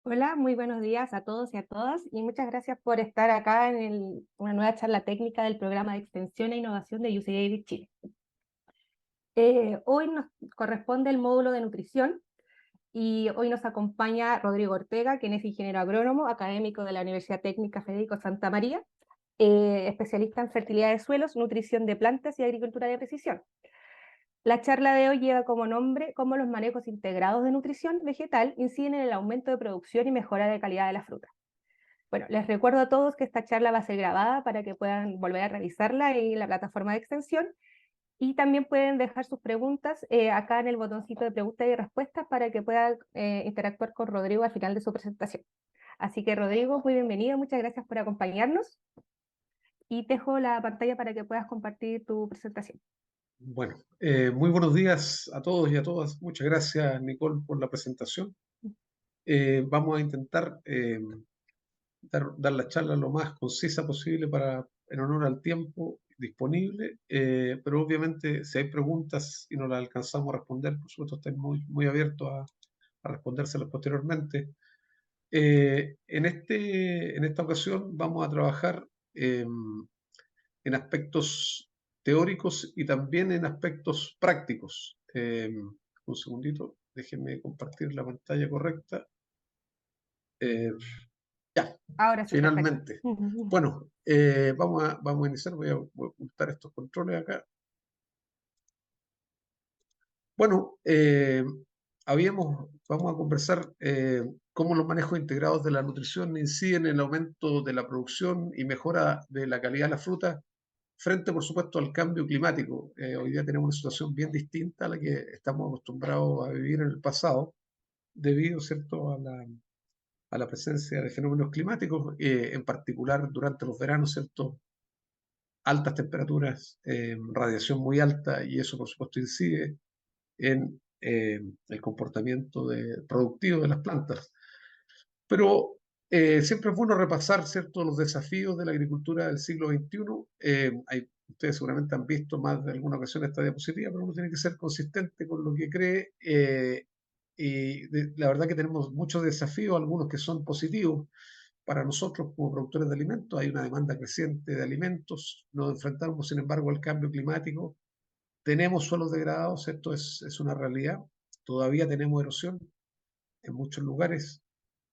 Hola, muy buenos días a todos y a todas y muchas gracias por estar acá en una nueva charla técnica del programa de extensión e innovación de UC Davis Chile. Hoy nos corresponde el módulo de nutrición y hoy nos acompaña Rodrigo Ortega, quien es ingeniero agrónomo, académico de la Universidad Técnica Federico Santa María, especialista en fertilidad de suelos, nutrición de plantas y agricultura de precisión. La charla de hoy lleva como nombre cómo los manejos integrados de nutrición vegetal inciden en el aumento de producción y mejora de calidad de la fruta. Bueno, les recuerdo a todos que esta charla va a ser grabada para que puedan volver a revisarla en la plataforma de extensión y también pueden dejar sus preguntas acá en el botoncito de preguntas y respuestas para que puedan interactuar con Rodrigo al final de su presentación. Así que Rodrigo, muy bienvenido, muchas gracias por acompañarnos y te dejo la pantalla para que puedas compartir tu presentación. Bueno, muy buenos días a todos y a todas. Muchas gracias, Nicole, por la presentación. Vamos a intentar dar la charla lo más concisa posible en honor al tiempo disponible, pero obviamente si hay preguntas y no las alcanzamos a responder, por supuesto, estoy muy abierto a respondérselas posteriormente. En esta ocasión vamos a trabajar en aspectos teóricos y también en aspectos prácticos. Un segundito, déjenme compartir la pantalla correcta. Eh, ya, Ahora sí, perfecto. finalmente. Bueno, vamos a iniciar. Voy a ocultar estos controles acá. Bueno, vamos a conversar cómo los manejos integrados de la nutrición inciden en el aumento de la producción y mejora de la calidad de la fruta frente, por supuesto, al cambio climático. Hoy día tenemos una situación bien distinta a la que estamos acostumbrados a vivir en el pasado, debido, ¿cierto?, a la presencia de fenómenos climáticos, en particular durante los veranos, ¿cierto?, altas temperaturas, radiación muy alta, y eso, por supuesto, incide en el comportamiento productivo de las plantas. Pero siempre es bueno repasar, ¿cierto?, los desafíos de la agricultura del siglo XXI. Ustedes seguramente han visto más de alguna ocasión esta diapositiva, pero uno tiene que ser consistente con lo que cree. La verdad que tenemos muchos desafíos, algunos que son positivos para nosotros como productores de alimentos. Hay una demanda creciente de alimentos, nos enfrentamos, sin embargo, al cambio climático. Tenemos suelos degradados, esto es una realidad. Todavía tenemos erosión en muchos lugares.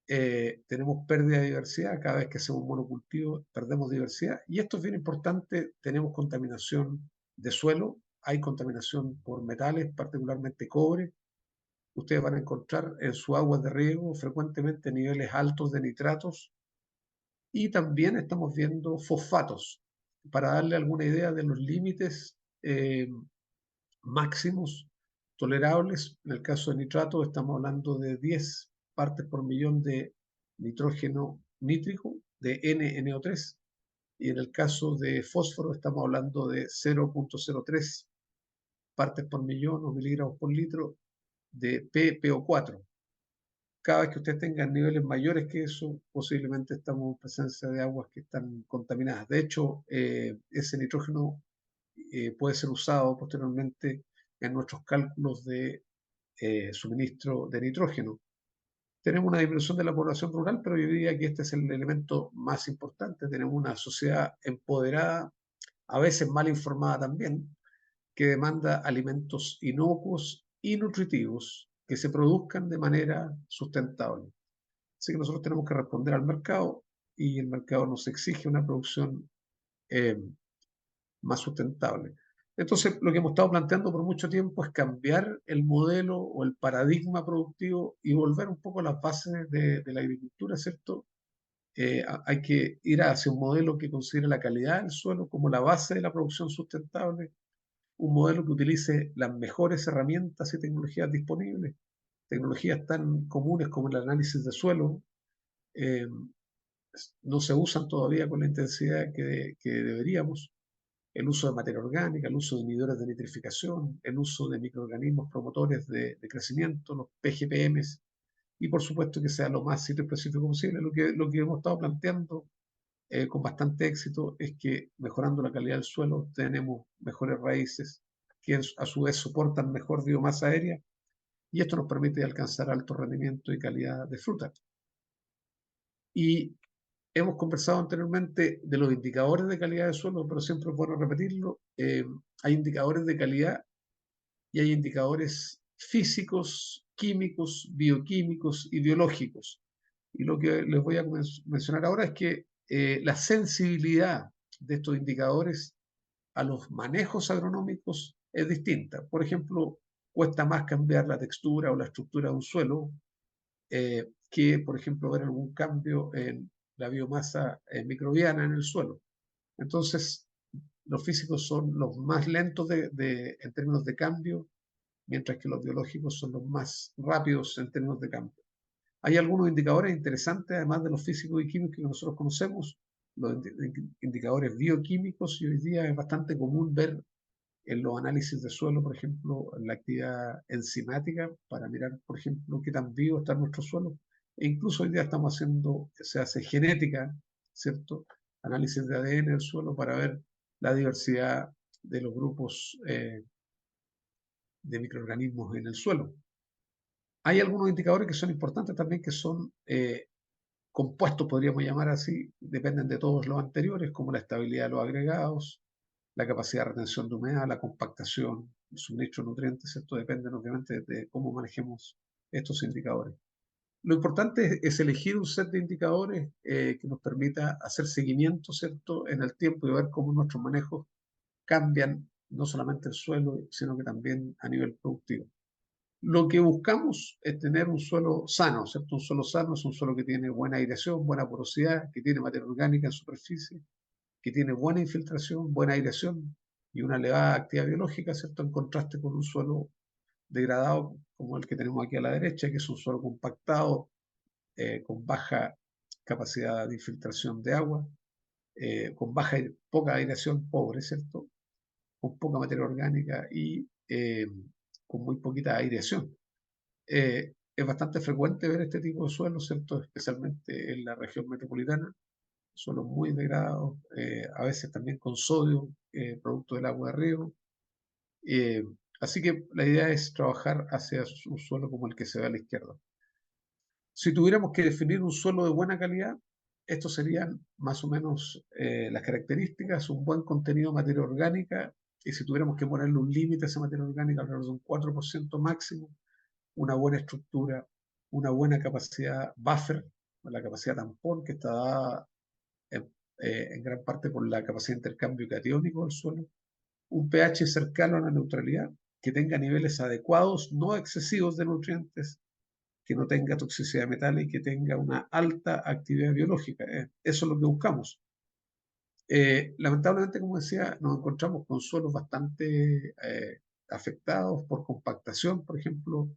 Tenemos pérdida de diversidad, cada vez que hacemos monocultivo perdemos diversidad, y esto es bien importante. Tenemos contaminación de suelo, hay contaminación por metales, particularmente cobre. Ustedes van a encontrar en su agua de riego frecuentemente niveles altos de nitratos, y también estamos viendo fosfatos. Para darle alguna idea de los límites máximos tolerables, en el caso de nitrato estamos hablando de 10 partes por millón de nitrógeno nítrico, de NNO3, y en el caso de fósforo estamos hablando de 0,03 partes por millón o miligramos por litro de PPO4. Cada vez que ustedes tengan niveles mayores que eso, posiblemente estamos en presencia de aguas que están contaminadas. De hecho, ese nitrógeno puede ser usado posteriormente en nuestros cálculos de suministro de nitrógeno. Tenemos una disminución de la población rural, pero yo diría que este es el elemento más importante. Tenemos una sociedad empoderada, a veces mal informada también, que demanda alimentos inocuos y nutritivos que se produzcan de manera sustentable. Así que nosotros tenemos que responder al mercado, y el mercado nos exige una producción eh, más sustentable. Entonces, lo que hemos estado planteando por mucho tiempo es cambiar el modelo o el paradigma productivo y volver un poco a las bases de la agricultura, ¿cierto? Hay que ir hacia un modelo que considere la calidad del suelo como la base de la producción sustentable, un modelo que utilice las mejores herramientas y tecnologías disponibles, tecnologías tan comunes como el análisis de suelo. eh, no se usan todavía con la intensidad que deberíamos. El uso de materia orgánica, el uso de inhibidores de nitrificación, el uso de microorganismos promotores de crecimiento, los PGPMs, y por supuesto que sea lo más sitio específico posible. Lo que hemos estado planteando con bastante éxito es que mejorando la calidad del suelo tenemos mejores raíces que a su vez soportan mejor biomasa aérea, y esto nos permite alcanzar alto rendimiento y calidad de fruta. Y hemos conversado anteriormente de los indicadores de calidad de suelo, pero siempre es bueno repetirlo. Hay indicadores de calidad y hay indicadores físicos, químicos, bioquímicos y biológicos. Y lo que les voy a mencionar ahora es que la sensibilidad de estos indicadores a los manejos agronómicos es distinta. Por ejemplo, cuesta más cambiar la textura o la estructura de un suelo que, por ejemplo, ver algún cambio en la biomasa microbiana en el suelo. Entonces, los físicos son los más lentos en términos de cambio, mientras que los biológicos son los más rápidos en términos de cambio. Hay algunos indicadores interesantes, además de los físicos y químicos que nosotros conocemos, los indicadores bioquímicos, y hoy día es bastante común ver en los análisis de suelo, por ejemplo, la actividad enzimática para mirar, por ejemplo, qué tan vivo está nuestro suelo. E incluso hoy día estamos haciendo, se hace genética, ¿cierto? Análisis de ADN del suelo para ver la diversidad de los grupos de microorganismos en el suelo. Hay algunos indicadores que son importantes también, que son compuestos, podríamos llamar así, dependen de todos los anteriores, como la estabilidad de los agregados, la capacidad de retención de humedad, la compactación, el suministro de nutrientes. Esto depende obviamente de cómo manejemos estos indicadores. Lo importante es elegir un set de indicadores que nos permita hacer seguimiento, ¿cierto?, en el tiempo y ver cómo nuestros manejos cambian no solamente el suelo, sino que también a nivel productivo. Lo que buscamos es tener un suelo sano, ¿cierto? Un suelo sano es un suelo que tiene buena aireación, buena porosidad, que tiene materia orgánica en superficie, que tiene buena infiltración, buena aireación y una elevada actividad biológica, ¿cierto? En contraste con un suelo degradado como el que tenemos aquí a la derecha, que es un suelo compactado, con baja capacidad de infiltración de agua, con poca aireación, pobre, ¿cierto? Con poca materia orgánica y con muy poquita aireación. Es bastante frecuente ver este tipo de suelos, ¿cierto? Especialmente en la región metropolitana, suelos muy degradados, a veces también con sodio, producto del agua de río. Eh, Así que la idea es trabajar hacia un suelo como el que se ve a la izquierda. Si tuviéramos que definir un suelo de buena calidad, estos serían más o menos las características: un buen contenido de materia orgánica, y si tuviéramos que ponerle un límite a esa materia orgánica, alrededor de un 4% máximo, una buena estructura, una buena capacidad buffer, la capacidad tampón, que está dada en gran parte por la capacidad de intercambio catiónico del suelo, un pH cercano a la neutralidad, que tenga niveles adecuados, no excesivos de nutrientes, que no tenga toxicidad de metales y que tenga una alta actividad biológica. Eso es lo que buscamos. Lamentablemente, como decía, nos encontramos con suelos bastante afectados por compactación. Por ejemplo,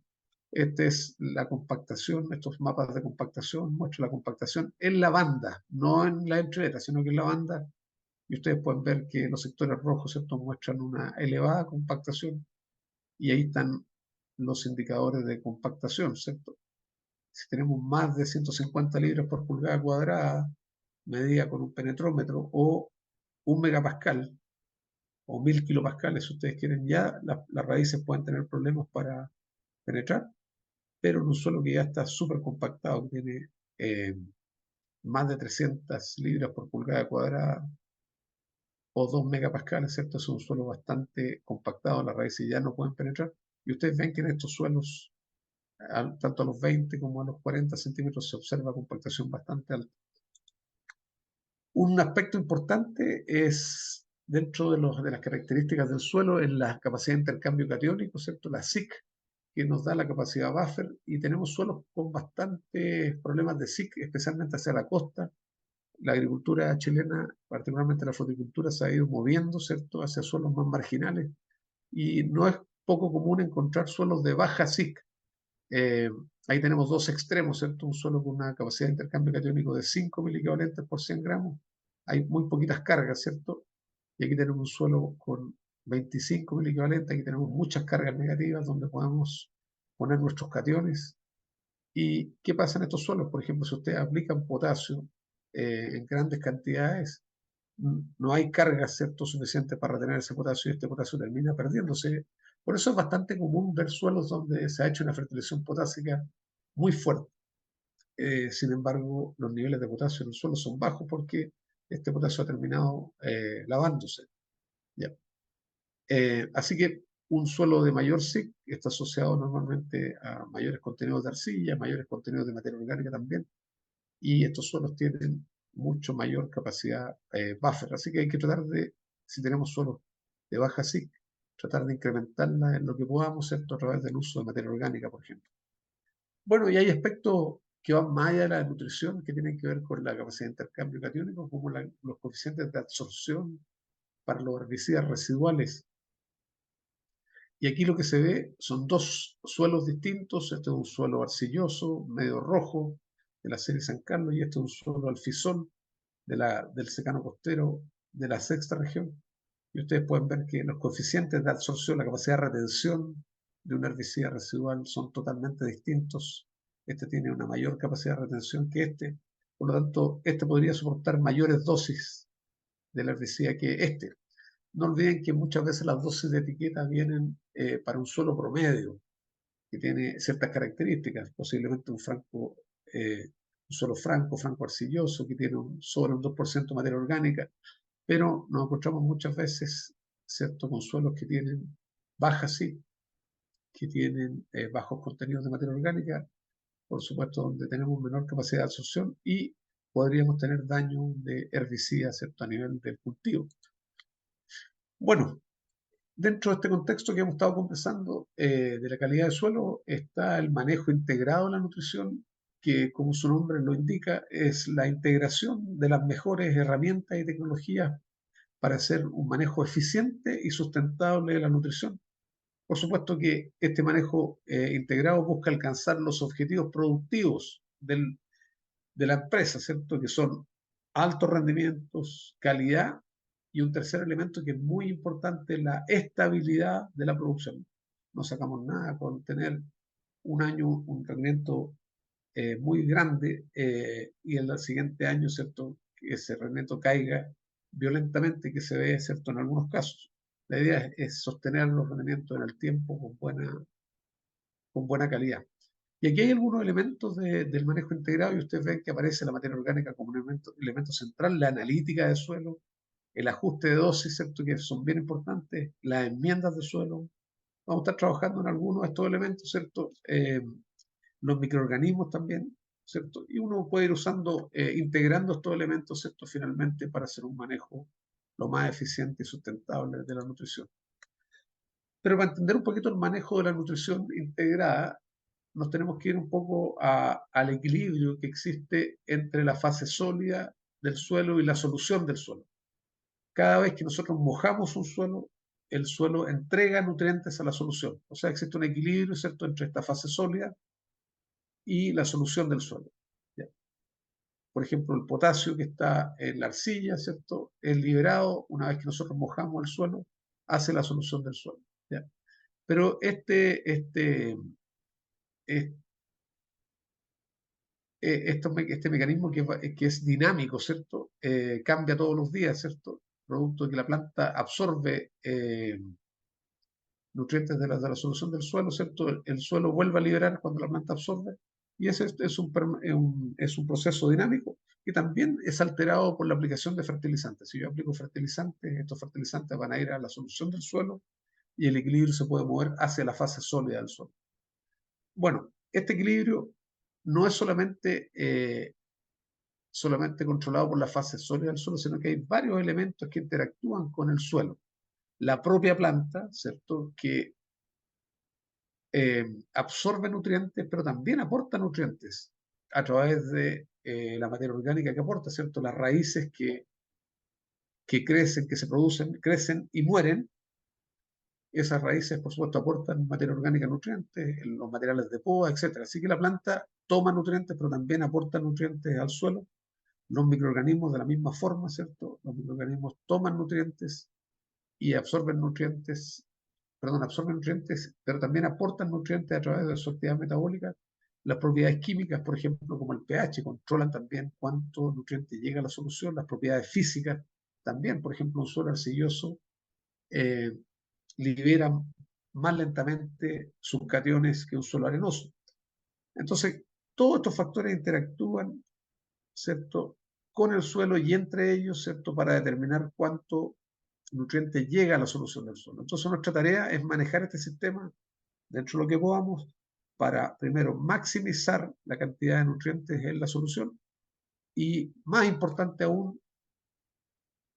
esta es la compactación, estos mapas de compactación muestran la compactación en la banda, no en la entrevera, sino que en la banda. Y ustedes pueden ver que los sectores rojos, ¿cierto?, muestran una elevada compactación, y ahí están los indicadores de compactación, ¿cierto? Si tenemos más de 150 libras por pulgada cuadrada, medida con un penetrómetro, o 1 megapascal, o 1000 kilopascales, si ustedes quieren, ya las raíces pueden tener problemas para penetrar. Pero en un suelo que ya está súper compactado, que tiene más de 300 libras por pulgada cuadrada, o 2 megapascales, ¿cierto? Es un suelo bastante compactado, las raíces ya no pueden penetrar. Y ustedes ven que en estos suelos, tanto a los 20 como a los 40 centímetros, se observa compactación bastante alta. Un aspecto importante es, dentro de las características del suelo, es la capacidad de intercambio catiónico, ¿cierto? La SIC, que nos da la capacidad buffer, y tenemos suelos con bastantes problemas de SIC, especialmente hacia la costa. La agricultura chilena, particularmente la fruticultura, se ha ido moviendo, ¿cierto?, hacia suelos más marginales, y no es poco común encontrar suelos de baja SIC. Eh, Ahí tenemos dos extremos, ¿cierto? Un suelo con una capacidad de intercambio catiónico de 5 miliequivalentes por 100 gramos. Hay muy poquitas cargas, ¿cierto? Y aquí tenemos un suelo con 25 miliequivalentes. Aquí tenemos muchas cargas negativas donde podemos poner nuestros cationes. ¿Y qué pasa en estos suelos? Por ejemplo, si ustedes aplican potasio en grandes cantidades, no hay carga, ¿cierto?, suficiente para retener ese potasio, y este potasio termina perdiéndose. Por eso es bastante común ver suelos donde se ha hecho una fertilización potásica muy fuerte. sin embargo, los niveles de potasio en el suelo son bajos porque este potasio ha terminado lavándose. ¿Ya? Así que un suelo de mayor SIC está asociado normalmente a mayores contenidos de arcilla, mayores contenidos de materia orgánica también, y estos suelos tienen mucho mayor capacidad buffer. Así que hay que tratar de, si tenemos suelos de baja SIC, tratar de incrementarla en lo que podamos, ¿cierto? A través del uso de materia orgánica, por ejemplo. Bueno, y hay aspectos que van más allá de la nutrición, que tienen que ver con la capacidad de intercambio catiónico, como los coeficientes de absorción para los herbicidas residuales. Y aquí lo que se ve son dos suelos distintos. Este es un suelo arcilloso, medio rojo, de la serie San Carlos, y este es un suelo alfizón del secano costero de la sexta región. Y ustedes pueden ver que los coeficientes de absorción, la capacidad de retención de un herbicida residual son totalmente distintos. Este tiene una mayor capacidad de retención que este. Por lo tanto, este podría soportar mayores dosis del herbicida que este. No olviden que muchas veces las dosis de etiqueta vienen para un suelo promedio, que tiene ciertas características, posiblemente un suelo franco arcilloso, que tiene sobre un 2% de materia orgánica, pero nos encontramos muchas veces, ¿cierto?, con suelos que tienen baja SIC, que tienen bajos contenidos de materia orgánica, por supuesto, donde tenemos menor capacidad de absorción y podríamos tener daño de herbicidas, ¿cierto?, a nivel del cultivo. Bueno, dentro de este contexto que hemos estado conversando de la calidad del suelo, está el manejo integrado de la nutrición, que como su nombre lo indica, es la integración de las mejores herramientas y tecnologías para hacer un manejo eficiente y sustentable de la nutrición. Por supuesto que este manejo integrado busca alcanzar los objetivos productivos de la empresa, ¿cierto? Que son altos rendimientos, calidad y un tercer elemento que es muy importante, la estabilidad de la producción. No sacamos nada con tener un año un rendimiento muy grande y en el siguiente año, ¿cierto? Que ese rendimiento caiga violentamente, que se ve, ¿cierto? En algunos casos. La idea es sostener los rendimientos en el tiempo con buena calidad. Y aquí hay algunos elementos del manejo integrado y ustedes ven que aparece la materia orgánica como un elemento central, la analítica de suelo, el ajuste de dosis, ¿cierto? Que son bien importantes, las enmiendas de suelo. Vamos a estar trabajando en algunos de estos elementos, ¿cierto? Los microorganismos también, ¿cierto? Y uno puede ir usando, integrando estos elementos, ¿cierto? Finalmente para hacer un manejo lo más eficiente y sustentable de la nutrición. Pero para entender un poquito el manejo de la nutrición integrada, nos tenemos que ir un poco al equilibrio que existe entre la fase sólida del suelo y la solución del suelo. Cada vez que nosotros mojamos un suelo, el suelo entrega nutrientes a la solución. O sea, existe un equilibrio, ¿cierto?, entre esta fase sólida y la solución del suelo. ¿Ya? Por ejemplo, el potasio que está en la arcilla, ¿cierto?, es liberado una vez que nosotros mojamos el suelo, hace la solución del suelo. ¿Ya? Pero este mecanismo que es dinámico, ¿cierto? Cambia todos los días, ¿cierto? Producto de que la planta absorbe nutrientes de la solución del suelo, ¿cierto? El suelo vuelve a liberar cuando la planta absorbe, y ese es un proceso dinámico que también es alterado por la aplicación de fertilizantes. Si yo aplico fertilizantes, estos fertilizantes van a ir a la solución del suelo y el equilibrio se puede mover hacia la fase sólida del suelo. Bueno, este equilibrio no es solamente controlado por la fase sólida del suelo, sino que hay varios elementos que interactúan con el suelo. La propia planta, ¿cierto?, que absorbe nutrientes, pero también aporta nutrientes a través de la materia orgánica que aporta, ¿cierto? Las raíces que crecen, que se producen, crecen y mueren. Esas raíces, por supuesto, aportan materia orgánica, nutrientes, los materiales de poda, etc. Así que la planta toma nutrientes, pero también aporta nutrientes al suelo. Los microorganismos de la misma forma, ¿cierto? Los microorganismos toman nutrientes y absorben nutrientes, pero también aportan nutrientes a través de su actividad metabólica. Las propiedades químicas, por ejemplo, como el pH, controlan también cuánto nutriente llega a la solución. Las propiedades físicas también, por ejemplo, un suelo arcilloso eh, libera más lentamente sus cationes que un suelo arenoso. Entonces, Todos estos factores interactúan, ¿cierto?, con el suelo y entre ellos, ¿cierto?, para determinar cuánto nutriente llega a la solución del suelo. Entonces nuestra tarea es manejar este sistema dentro de lo que podamos para, primero, maximizar la cantidad de nutrientes en la solución y, más importante aún,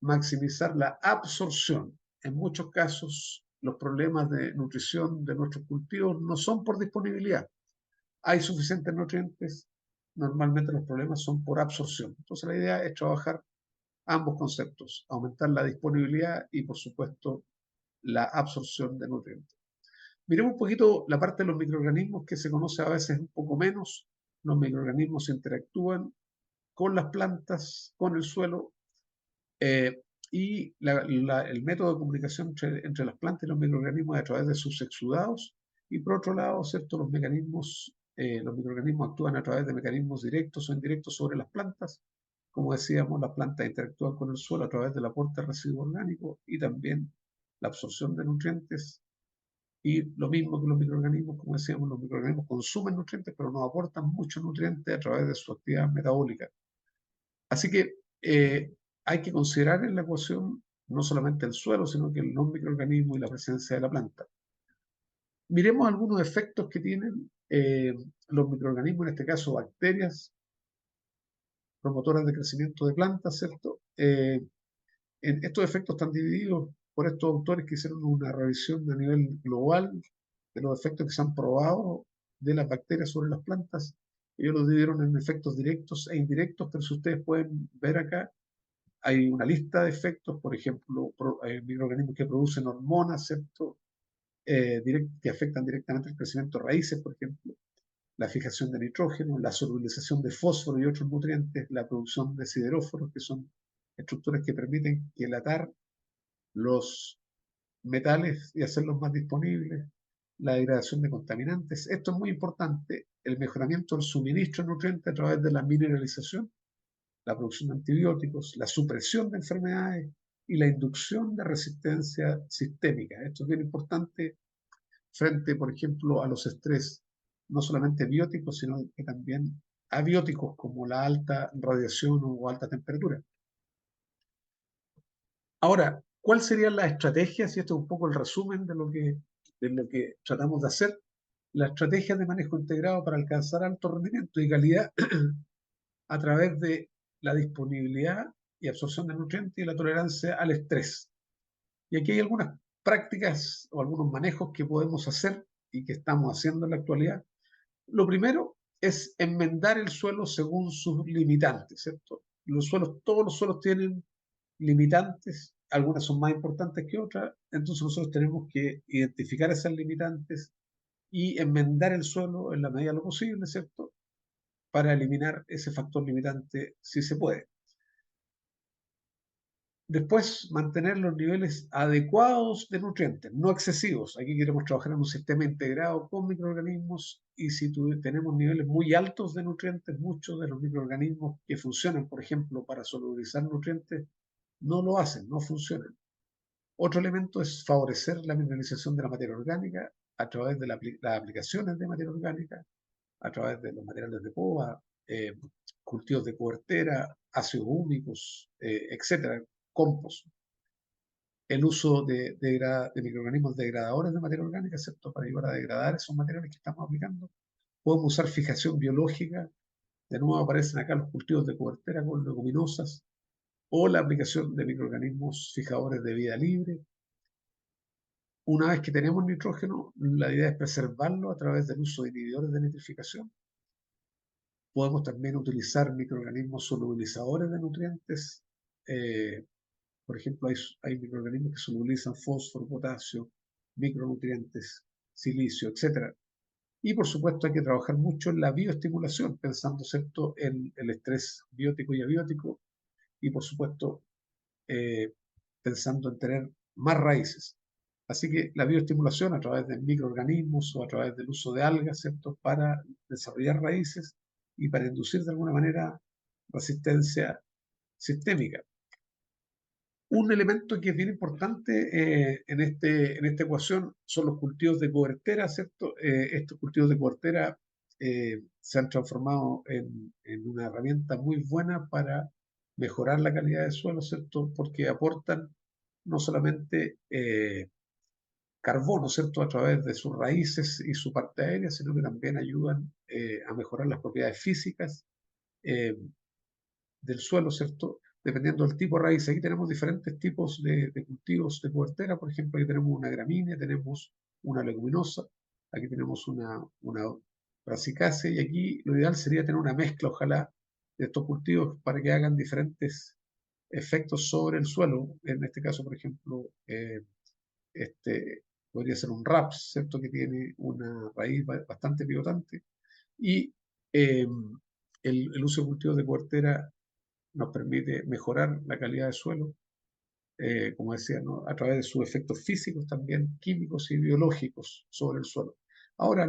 maximizar la absorción. En muchos casos, los problemas de nutrición de nuestros cultivos no son por disponibilidad. Hay suficientes nutrientes, normalmente los problemas son por absorción. Entonces la idea es trabajar ambos conceptos, aumentar la disponibilidad y, por supuesto, la absorción de nutrientes. Miremos un poquito la parte de los microorganismos que se conoce a veces un poco menos. Los microorganismos interactúan con las plantas, con el suelo, y el método de comunicación entre las plantas y los microorganismos es a través de sus exudados. Y por otro lado, ¿cierto?, los microorganismos actúan a través de mecanismos directos o indirectos sobre las plantas. Como decíamos, las plantas interactúan con el suelo a través del aporte de residuos orgánicos y también la absorción de nutrientes. Y lo mismo que los microorganismos, como decíamos, los microorganismos consumen nutrientes, pero no aportan muchos nutrientes a través de su actividad metabólica. Así que hay que considerar en la ecuación no solamente el suelo, sino que los microorganismos y la presencia de la planta. Miremos algunos efectos que tienen los microorganismos, en este caso bacterias, promotoras de crecimiento de plantas, ¿cierto? Estos efectos están divididos por estos autores que hicieron una revisión a nivel global de los efectos que se han probado de las bacterias sobre las plantas. Ellos los dividieron en efectos directos e indirectos, pero si ustedes pueden ver acá, hay una lista de efectos, por ejemplo, hay microorganismos que producen hormonas, ¿cierto?, que afectan directamente el crecimiento de raíces, por ejemplo, la fijación de nitrógeno, la solubilización de fósforo y otros nutrientes, la producción de sideróforos, que son estructuras que permiten quelatar los metales y hacerlos más disponibles, la degradación de contaminantes. Esto es muy importante, el mejoramiento del suministro de nutrientes a través de la mineralización, la producción de antibióticos, la supresión de enfermedades y la inducción de resistencia sistémica. Esto es bien importante frente, por ejemplo, a los estrés, no solamente bióticos, sino que también abióticos, como la alta radiación o alta temperatura. Ahora, ¿cuáles serían las estrategias? Y esto es un poco el resumen de lo que tratamos de hacer. Las estrategias de manejo integrado para alcanzar alto rendimiento y calidad a través de la disponibilidad y absorción de nutrientes y la tolerancia al estrés. Y aquí hay algunas prácticas o algunos manejos que podemos hacer y que estamos haciendo en la actualidad. Lo primero es enmendar el suelo según sus limitantes, ¿cierto? Todos los suelos tienen limitantes, algunas son más importantes que otras, entonces nosotros tenemos que identificar esas limitantes y enmendar el suelo en la medida de lo posible, ¿cierto?, para eliminar ese factor limitante si se puede. Después, mantener los niveles adecuados de nutrientes, no excesivos. Aquí queremos trabajar en un sistema integrado con microorganismos y si tenemos niveles muy altos de nutrientes, muchos de los microorganismos que funcionan, por ejemplo, para solubilizar nutrientes, no lo hacen, no funcionan. Otro elemento es favorecer la mineralización de la materia orgánica a través de las aplicaciones de materia orgánica, a través de los materiales de poda, cultivos de cobertera, ácidos húmicos, etcétera, compost. El uso de microorganismos degradadores de materia orgánica, ¿cierto?, para ayudar a degradar esos materiales que estamos aplicando. Podemos usar fijación biológica. De nuevo aparecen acá los cultivos de cobertera con leguminosas o la aplicación de microorganismos fijadores de vida libre. Una vez que tenemos nitrógeno, la idea es preservarlo a través del uso de inhibidores de nitrificación. Podemos también utilizar microorganismos solubilizadores de nutrientes. Por ejemplo, hay microorganismos que solubilizan fósforo, potasio, micronutrientes, silicio, etc. Y por supuesto hay que trabajar mucho en la bioestimulación, pensando, ¿cierto?, en el estrés biótico y abiótico, y por supuesto pensando en tener más raíces. Así que la bioestimulación a través de microorganismos o a través del uso de algas, ¿cierto?, para desarrollar raíces y para inducir de alguna manera resistencia sistémica. Un elemento que es bien importante en esta ecuación son los cultivos de cobertera, ¿cierto? Estos cultivos de cobertera se han transformado en una herramienta muy buena para mejorar la calidad del suelo, ¿cierto? Porque aportan no solamente carbono, ¿cierto? A través de sus raíces y su parte aérea, sino que también ayudan a mejorar las propiedades físicas eh, del suelo, ¿cierto? Dependiendo del tipo de raíz. Aquí tenemos diferentes tipos de cultivos de cobertera. Por ejemplo, aquí tenemos una gramínea, tenemos una leguminosa, aquí tenemos una brassicácea, y aquí lo ideal sería tener una mezcla, ojalá, de estos cultivos para que hagan diferentes efectos sobre el suelo. En este caso, por ejemplo, este, podría ser un raps, ¿cierto? Que tiene una raíz bastante pivotante. Y eh, el uso de cultivos de cobertera nos permite mejorar la calidad del suelo, como decía, ¿no? A través de sus efectos físicos, también químicos y biológicos sobre el suelo. Ahora,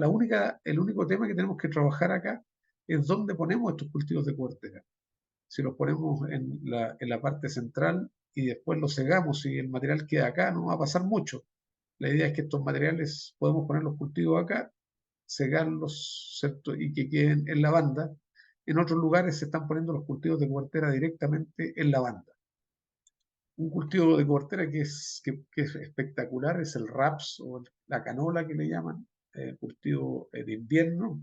el único tema que tenemos que trabajar acá es dónde ponemos estos cultivos de cobertera. Si los ponemos en la parte central y después los cegamos y el material queda acá, no va a pasar mucho. La idea es que estos materiales podemos poner los cultivos acá, cegarlos, ¿cierto? Y que queden en la banda. En otros lugares se están poniendo los cultivos de cobertera directamente en la banda. Un cultivo de cobertera que es espectacular es el raps o la canola que le llaman, cultivo de invierno.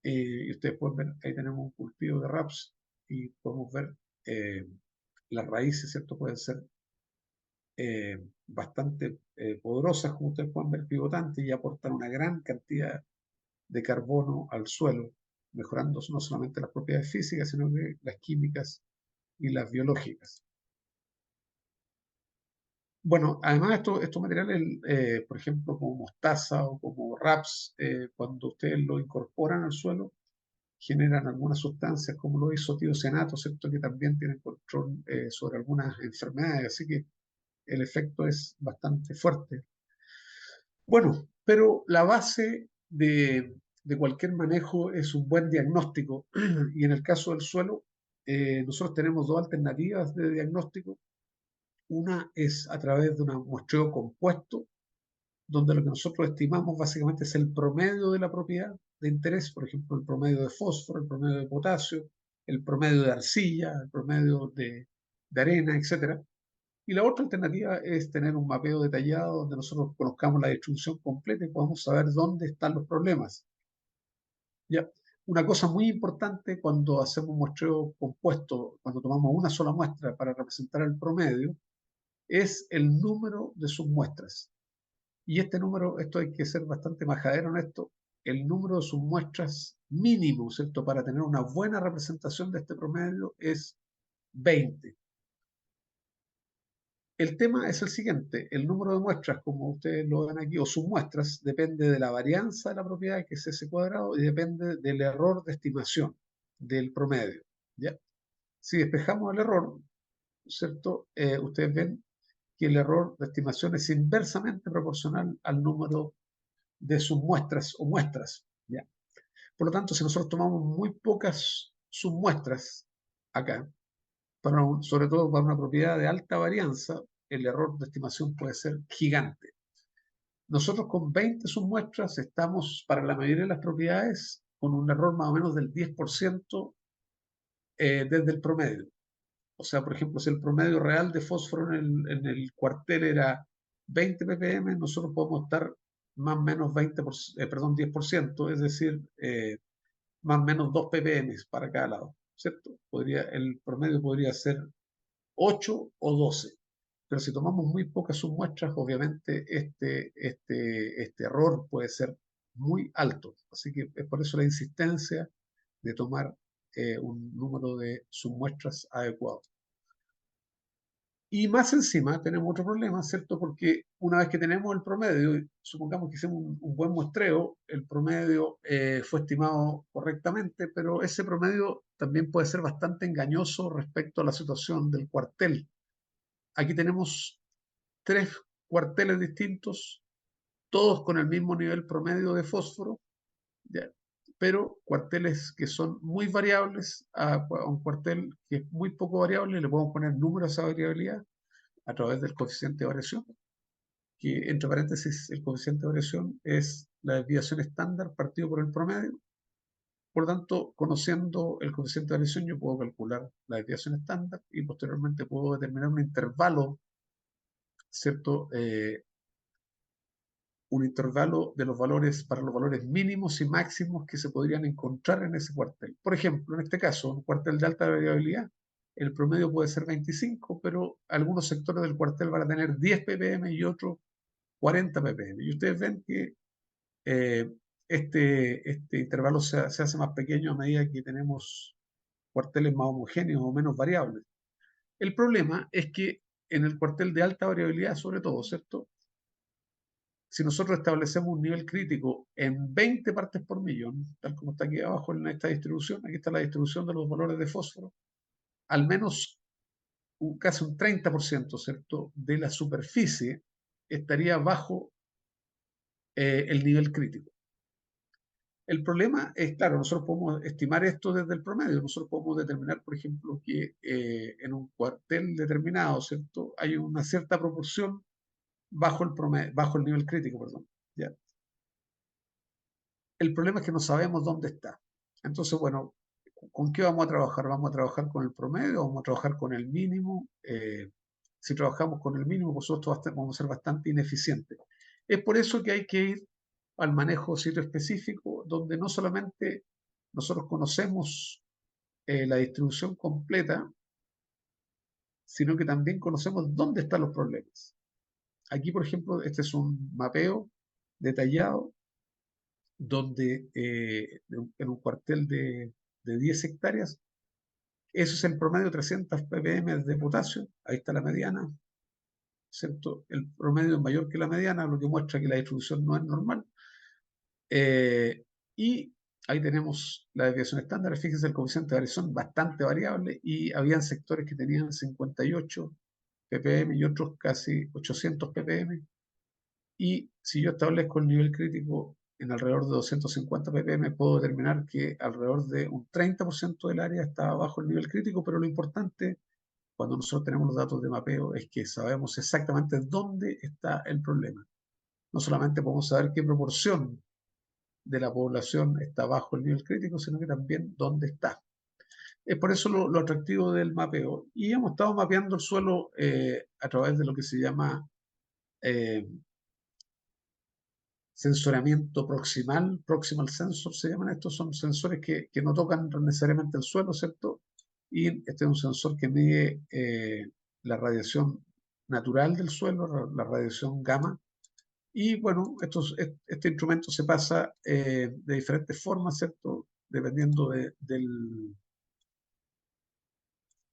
Y ustedes pueden ver, ahí tenemos un cultivo de raps y podemos ver eh, las raíces, ¿cierto? Pueden ser bastante poderosas, como ustedes pueden ver, pivotantes, y aportan una gran cantidad de carbono al suelo, mejorando no solamente las propiedades físicas, sino que las químicas y las biológicas. Bueno, además estos materiales, por ejemplo, como mostaza o como raps, cuando ustedes lo incorporan al suelo, generan algunas sustancias como los isotiocenatos, ¿cierto? Que también tienen control sobre algunas enfermedades, así que el efecto es bastante fuerte. Bueno, pero la base de cualquier manejo es un buen diagnóstico y en el caso del suelo, nosotros tenemos dos alternativas de diagnóstico. Una es a través de un muestreo compuesto, donde lo que nosotros estimamos básicamente es el promedio de la propiedad de interés, por ejemplo, el promedio de fósforo, el promedio de potasio, el promedio de arcilla, el promedio de arena, etcétera. Y la otra alternativa es tener un mapeo detallado donde nosotros conozcamos la distribución completa y podamos saber dónde están los problemas. ¿Ya? Una cosa muy importante cuando hacemos muestreo compuesto, cuando tomamos una sola muestra para representar el promedio, es el número de sus muestras. Y este número, esto hay que ser bastante majadero en esto, el número de sus muestras mínimo, ¿cierto? Para tener una buena representación de este promedio es 20. El tema es el siguiente, el número de muestras, como ustedes lo ven aquí, o submuestras, depende de la varianza de la propiedad, que es ese cuadrado, y depende del error de estimación del promedio. ¿Ya? Si despejamos el error, ¿cierto? Ustedes ven que el error de estimación es inversamente proporcional al número de submuestras o muestras. ¿Ya? Por lo tanto, si nosotros tomamos muy pocas submuestras acá, sobre todo para una propiedad de alta varianza, el error de estimación puede ser gigante. Nosotros con 20 submuestras estamos, para la mayoría de las propiedades, con un error más o menos del 10% desde el promedio. O sea, por ejemplo, si el promedio real de fósforo en el cuartel era 20 ppm, nosotros podemos estar más o menos 10%, es decir, más o menos 2 ppm para cada lado, ¿cierto? El promedio podría ser 8 o 12. Pero si tomamos muy pocas submuestras, obviamente este error puede ser muy alto. Así que es por eso la insistencia de tomar un número de submuestras adecuado. Y más encima tenemos otro problema, ¿cierto? Porque una vez que tenemos el promedio, supongamos que hicimos un buen muestreo, el promedio fue estimado correctamente, pero ese promedio también puede ser bastante engañoso respecto a la situación del cuartel. Aquí tenemos 3 cuarteles distintos, todos con el mismo nivel promedio de fósforo, ¿ya? Pero cuarteles que son muy variables a un cuartel que es muy poco variable, le podemos poner números a esa variabilidad a través del coeficiente de variación, que entre paréntesis el coeficiente de variación es la desviación estándar partido por el promedio, Por lo tanto, conociendo el coeficiente de variación, yo puedo calcular la desviación estándar y posteriormente puedo determinar un intervalo, ¿cierto? Un intervalo de los valores para los valores mínimos y máximos que se podrían encontrar en ese cuartel. Por ejemplo, en este caso, un cuartel de alta variabilidad, el promedio puede ser 25, pero algunos sectores del cuartel van a tener 10 ppm y otros 40 ppm. Y ustedes ven que eh, este intervalo se hace más pequeño a medida que tenemos cuarteles más homogéneos o menos variables. El problema es que en el cuartel de alta variabilidad, sobre todo, ¿cierto? Si nosotros establecemos un nivel crítico en 20 partes por millón, tal como está aquí abajo en esta distribución, aquí está la distribución de los valores de fósforo, al menos casi un 30%, ¿cierto?, de la superficie estaría bajo el nivel crítico. El problema es, claro, nosotros podemos estimar esto desde el promedio. Nosotros podemos determinar, por ejemplo, que en un cuartel determinado, ¿cierto?, hay una cierta proporción bajo el promedio, bajo el nivel crítico, perdón. ¿Ya? El problema es que no sabemos dónde está. Entonces, bueno, ¿con qué vamos a trabajar? ¿Vamos a trabajar con el promedio o vamos a trabajar con el mínimo? Si trabajamos con el mínimo, por supuesto, vamos a ser bastante ineficientes. Es por eso que hay que ir al manejo sitio específico, donde no solamente nosotros conocemos la distribución completa, sino que también conocemos dónde están los problemas. Aquí, por ejemplo, este es un mapeo detallado donde en un cuartel de 10 hectáreas, eso es el promedio 300 ppm de potasio, ahí está la mediana, ¿cierto? El promedio es mayor que la mediana, lo que muestra que la distribución no es normal. Y ahí tenemos la desviación estándar. Fíjense, el coeficiente de variación bastante variable y habían sectores que tenían 58 ppm y otros casi 800 ppm. Y si yo establezco el nivel crítico en alrededor de 250 ppm, puedo determinar que alrededor de un 30% del área está bajo el nivel crítico, pero lo importante cuando nosotros tenemos los datos de mapeo es que sabemos exactamente dónde está el problema. No solamente podemos saber qué proporción de la población está bajo el nivel crítico, sino que también dónde está. Es por eso lo atractivo del mapeo. Y hemos estado mapeando el suelo a través de lo que se llama eh, sensoriamiento proximal sensor se llaman estos, son sensores que no tocan necesariamente el suelo, ¿cierto? Y este es un sensor que mide la radiación natural del suelo, la radiación gamma. Y bueno, este instrumento se pasa de diferentes formas, ¿cierto? Dependiendo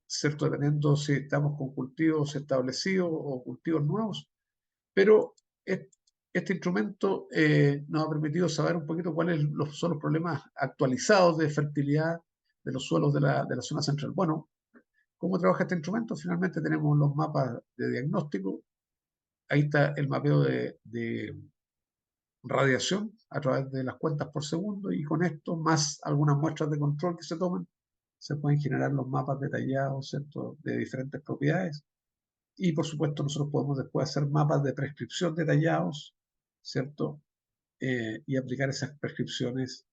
¿cierto? Dependiendo si estamos con cultivos establecidos o cultivos nuevos. Pero este instrumento nos ha permitido saber un poquito cuáles son los problemas actualizados de fertilidad de los suelos de la zona central. Bueno, ¿cómo trabaja este instrumento? Finalmente tenemos los mapas de diagnóstico. Ahí está el mapeo de radiación a través de las cuentas por segundo y con esto, más algunas muestras de control que se toman, se pueden generar los mapas detallados, ¿cierto?, de diferentes propiedades. Y por supuesto nosotros podemos después hacer mapas de prescripción detallados, ¿cierto? Y aplicar esas prescripciones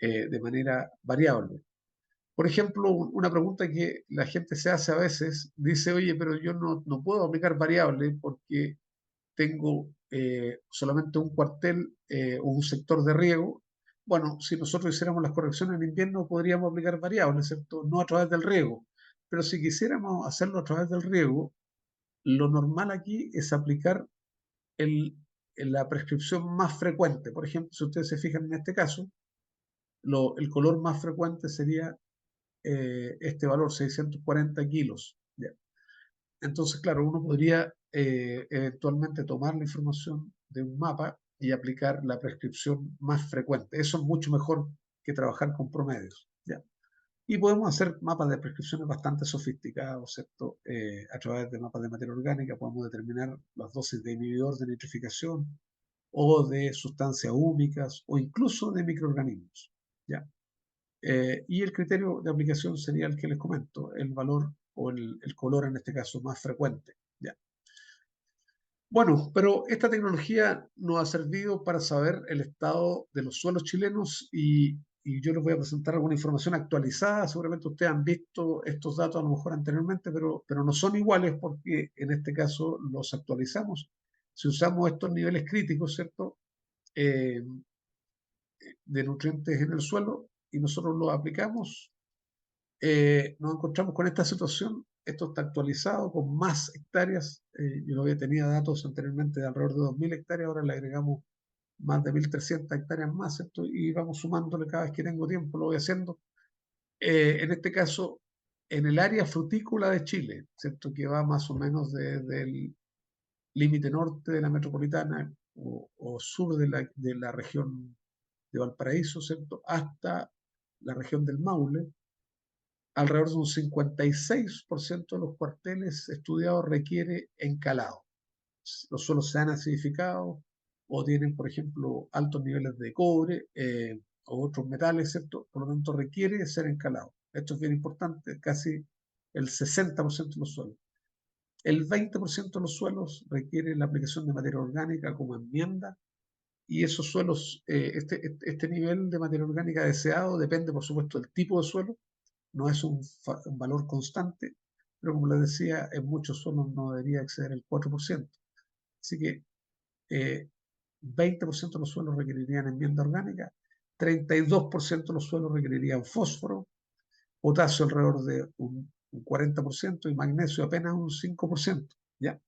de manera variable. Por ejemplo, una pregunta que la gente se hace a veces, dice, oye, pero yo no puedo aplicar variable porque tengo solamente un cuartel o un sector de riego. Bueno, si nosotros hiciéramos las correcciones en invierno, podríamos aplicar variables, ¿cierto? No a través del riego. Pero si quisiéramos hacerlo a través del riego, lo normal aquí es aplicar el, la prescripción más frecuente. Por ejemplo, si ustedes se fijan en este caso, el color más frecuente sería este valor, 640 kilos. ¿Ya? Entonces, claro, uno podría eventualmente tomar la información de un mapa y aplicar la prescripción más frecuente. Eso es mucho mejor que trabajar con promedios. ¿Ya? Y podemos hacer mapas de prescripciones bastante sofisticados, ¿cierto? A través de mapas de materia orgánica podemos determinar las dosis de inhibidor de nitrificación o de sustancias húmicas o incluso de microorganismos. ¿Ya? Y el criterio de aplicación sería el que les comento, el valor o el color en este caso más frecuente. ¿Ya? Bueno, pero esta tecnología nos ha servido para saber el estado de los suelos chilenos y y yo les voy a presentar alguna información actualizada. Seguramente ustedes han visto estos datos a lo mejor anteriormente, pero no son iguales porque en este caso los actualizamos. Si usamos estos niveles críticos, ¿cierto? Eh, de nutrientes en el suelo y nosotros los aplicamos, nos encontramos con esta situación. Esto está actualizado con más hectáreas. Yo había tenido datos anteriormente de alrededor de 2.000 hectáreas, ahora le agregamos más de 1.300 hectáreas más, ¿cierto? Y vamos sumándole cada vez que tengo tiempo, lo voy haciendo. En este caso, en el área frutícola de Chile, ¿cierto? Que va más o menos desde el límite norte de la metropolitana o sur de la región de Valparaíso, ¿cierto? Hasta la región del Maule, alrededor de un 56% de los cuarteles estudiados requiere encalado. Los suelos se han acidificado o tienen, por ejemplo, altos niveles de cobre o otros metales, ¿cierto? Por lo tanto, requiere ser encalado. Esto es bien importante, casi el 60% de los suelos. El 20% de los suelos requiere la aplicación de materia orgánica como enmienda y esos suelos, este nivel de materia orgánica deseado depende, por supuesto, del tipo de suelo, no es un valor constante, pero como les decía, en muchos suelos no debería exceder el 4%. Así que 20% de los suelos requerirían enmienda orgánica, 32% de los suelos requerirían fósforo, potasio alrededor de un 40% y magnesio apenas un 5%. ¿Ya?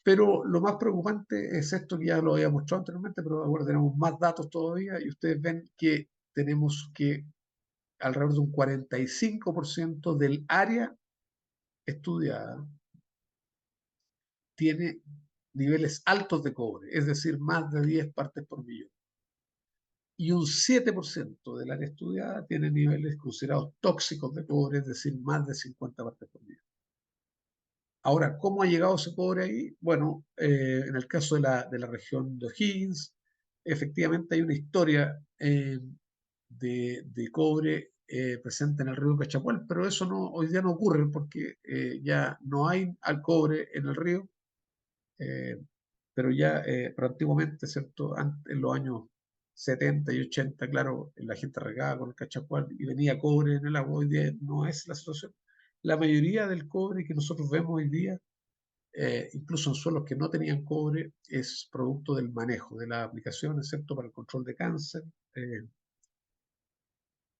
Pero lo más preocupante es esto que ya lo había mostrado anteriormente, pero ahora tenemos más datos todavía y ustedes ven que tenemos que alrededor de un 45% del área estudiada tiene niveles altos de cobre, es decir, más de 10 partes por millón. Y un 7% del área estudiada tiene niveles considerados tóxicos de cobre, es decir, más de 50 partes por millón. Ahora, ¿cómo ha llegado ese cobre ahí? Bueno, en el caso de la región de O'Higgins, efectivamente hay una historia de cobre presente en el río Cachapual, pero eso no, hoy día no ocurre porque ya no hay al cobre en el río, eh, pero ya pero antiguamente, ¿cierto? En los años 70 y 80, claro, la gente regaba con el Cachapual y venía cobre en el agua. Hoy día no es la situación. La mayoría del cobre que nosotros vemos hoy día, incluso en suelos que no tenían cobre, es producto del manejo, de las aplicaciones, ¿cierto? Para el control de cáncer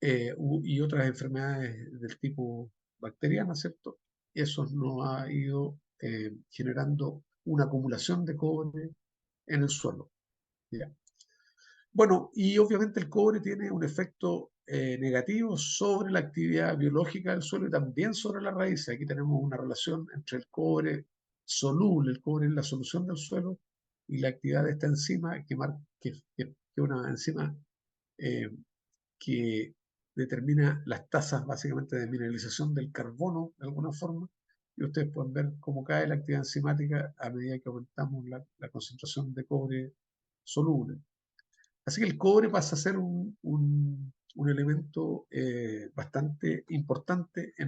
y otras enfermedades del tipo bacteriana, ¿cierto? Eso nos ha ido generando una acumulación de cobre en el suelo. ¿Ya? Bueno, y obviamente el cobre tiene un efecto negativo sobre la actividad biológica del suelo y también sobre la raíz. Aquí tenemos una relación entre el cobre soluble, el cobre en la solución del suelo, y la actividad de esta enzima, que es una enzima eh, que determina las tasas básicamente de mineralización del carbono de alguna forma, y ustedes pueden ver cómo cae la actividad enzimática a medida que aumentamos la concentración de cobre soluble. Así que el cobre pasa a ser un elemento bastante importante que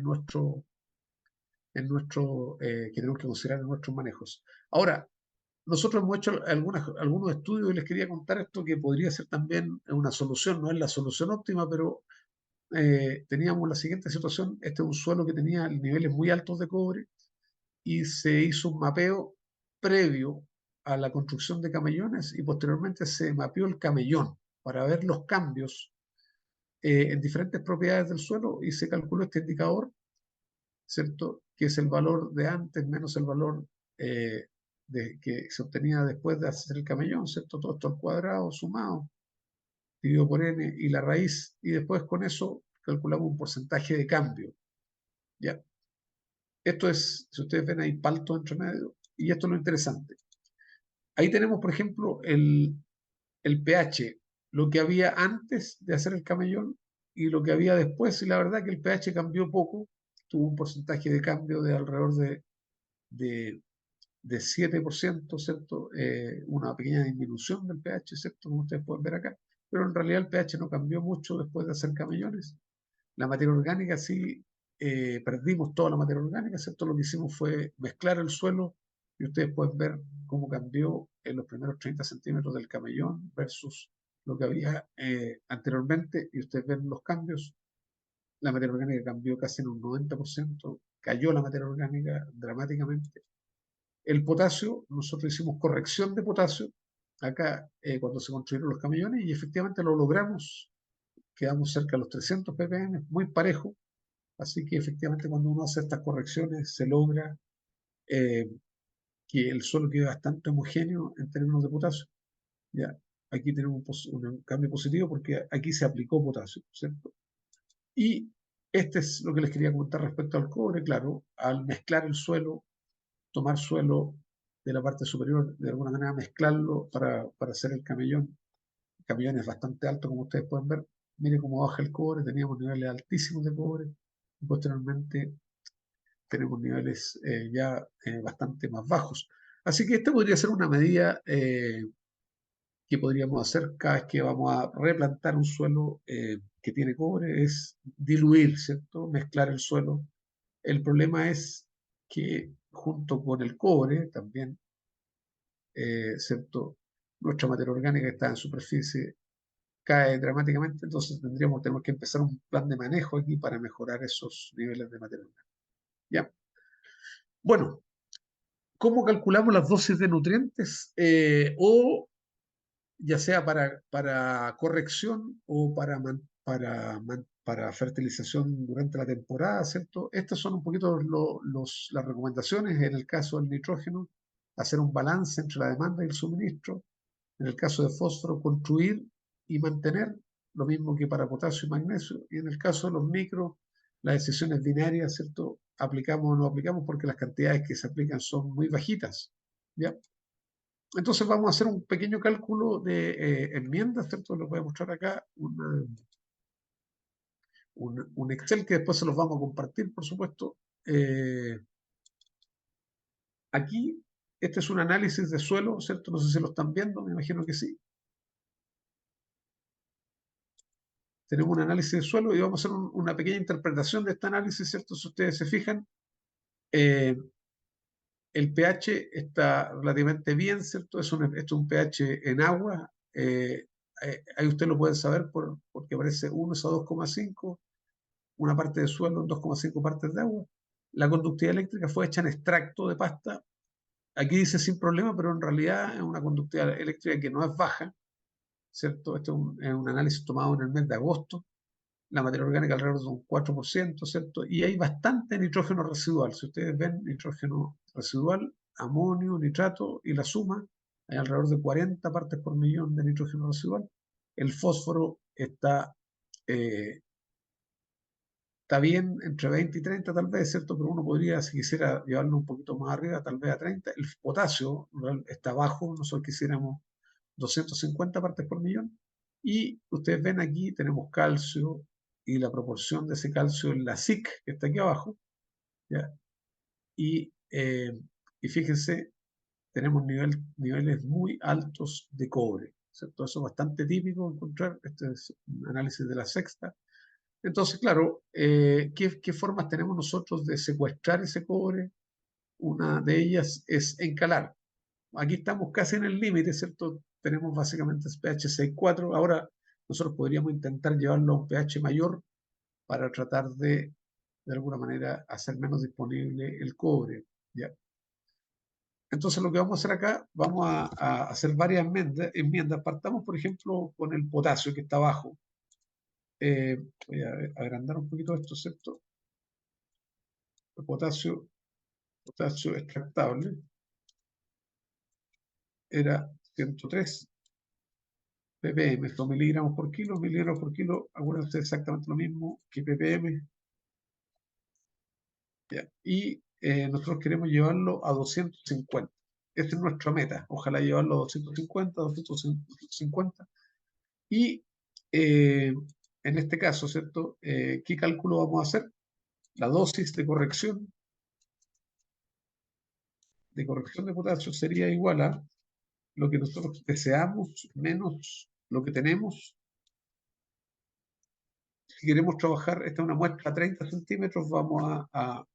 tenemos que considerar en nuestros manejos. Ahora, nosotros hemos hecho algunos estudios y les quería contar esto que podría ser también una solución, no es la solución óptima, pero teníamos la siguiente situación. Este es un suelo que tenía niveles muy altos de cobre y se hizo un mapeo previo a la construcción de camellones y posteriormente se mapeó el camellón para ver los cambios en diferentes propiedades del suelo y se calculó este indicador, ¿cierto? Que es el valor de antes menos el valor que se obtenía después de hacer el camellón, ¿cierto? Todo esto al cuadrado sumado, dividido por n y la raíz, y después con eso calculamos un porcentaje de cambio. ¿Ya? Esto es, si ustedes ven, hay palto entre medio, y esto es lo interesante. Ahí tenemos, por ejemplo, el pH, lo que había antes de hacer el camellón y lo que había después, y la verdad que el pH cambió poco, tuvo un porcentaje de cambio de alrededor de, de 7%, ¿cierto? Una pequeña disminución del pH, ¿cierto? Como ustedes pueden ver acá, pero en realidad el pH no cambió mucho después de hacer camellones. La materia orgánica sí, perdimos toda la materia orgánica, ¿cierto? Lo que hicimos fue mezclar el suelo y ustedes pueden ver cómo cambió en los primeros 30 centímetros del camellón versus lo que había anteriormente, y ustedes ven los cambios. La materia orgánica cambió casi en un 90%, cayó la materia orgánica dramáticamente. El potasio, nosotros hicimos corrección de potasio acá cuando se construyeron los camellones y efectivamente lo logramos, quedamos cerca de los 300 ppm, muy parejo, así que efectivamente cuando uno hace estas correcciones se logra eh, que el suelo quede bastante homogéneo en términos de potasio. Ya, aquí tenemos un cambio positivo porque aquí se aplicó potasio, ¿cierto? Y este es lo que les quería comentar respecto al cobre. Claro, al mezclar el suelo, tomar suelo de la parte superior, de alguna manera mezclarlo para hacer el camellón. El camellón es bastante alto, como ustedes pueden ver. Miren cómo baja el cobre, teníamos niveles altísimos de cobre, y posteriormente tenemos niveles ya bastante más bajos. Así que esta podría ser una medida que podríamos hacer cada vez que vamos a replantar un suelo que tiene cobre, es diluir, ¿cierto? Mezclar el suelo. El problema es que junto con el cobre también, ¿cierto? Nuestra materia orgánica que está en superficie cae dramáticamente, entonces tenemos que empezar un plan de manejo aquí para mejorar esos niveles de materia orgánica. ¿Ya? Bueno, ¿cómo calculamos las dosis de nutrientes? O ya sea para corrección o para fertilización durante la temporada, ¿cierto? Estas son un poquito las recomendaciones en el caso del nitrógeno, hacer un balance entre la demanda y el suministro. En el caso de fósforo, construir y mantener, lo mismo que para potasio y magnesio. Y en el caso de los micros, las decisiones binarias, ¿cierto? Aplicamos o no aplicamos porque las cantidades que se aplican son muy bajitas, ¿ya? Entonces vamos a hacer un pequeño cálculo de enmiendas, ¿cierto? Les voy a mostrar acá un Excel que después se los vamos a compartir, por supuesto. Aquí, este es un análisis de suelo, ¿cierto? No sé si lo están viendo, me imagino que sí. Tenemos un análisis de suelo y vamos a hacer una pequeña interpretación de este análisis, ¿cierto? Si ustedes se fijan, eh, el pH está relativamente bien, ¿cierto? Esto es un pH en agua. Ahí usted lo puede saber porque aparece 1 a 2,5, una parte de suelo en 2,5 partes de agua. La conductividad eléctrica fue hecha en extracto de pasta. Aquí dice sin problema, pero en realidad es una conductividad eléctrica que no es baja, ¿cierto? Este es un análisis tomado en el mes de agosto. La materia orgánica alrededor de un 4%, ¿cierto? Y hay bastante nitrógeno residual. Si ustedes ven nitrógeno residual, amonio, nitrato y la suma, hay alrededor de 40 partes por millón de nitrógeno residual. El fósforo eh, está bien entre 20 y 30 tal vez, ¿cierto? Pero uno podría, si quisiera llevarlo un poquito más arriba, tal vez a 30. El potasio está bajo, nosotros quisiéramos 250 partes por millón. Y ustedes ven aquí, tenemos calcio y la proporción de ese calcio en la SIC, que está aquí abajo, ¿ya? Y, eh, y fíjense, tenemos niveles muy altos de cobre, ¿cierto? Eso es bastante típico encontrar, este es un análisis de la sexta. Entonces, claro, ¿qué formas tenemos nosotros de secuestrar ese cobre? Una de ellas es encalar. Aquí estamos casi en el límite, ¿cierto? Tenemos básicamente pH 6,4. Ahora nosotros podríamos intentar llevarlo a un pH mayor para tratar de alguna manera, hacer menos disponible el cobre, ¿ya? Entonces lo que vamos a hacer acá, vamos a hacer varias enmiendas. Partamos, por ejemplo, con el potasio que está abajo. Voy a agrandar un poquito esto, ¿cierto? El potasio extractable era 103 ppm, esto miligramos por kilo, acuérdense exactamente lo mismo que ppm, ¿ya? Y nosotros queremos llevarlo a 250. Esta es nuestra meta, ojalá llevarlo a 250. Y en este caso, ¿cierto? ¿Qué cálculo vamos a hacer? La dosis de corrección de potasio sería igual a lo que nosotros deseamos menos lo que tenemos. Si queremos trabajar, esta es una muestra a 30 centímetros, vamos a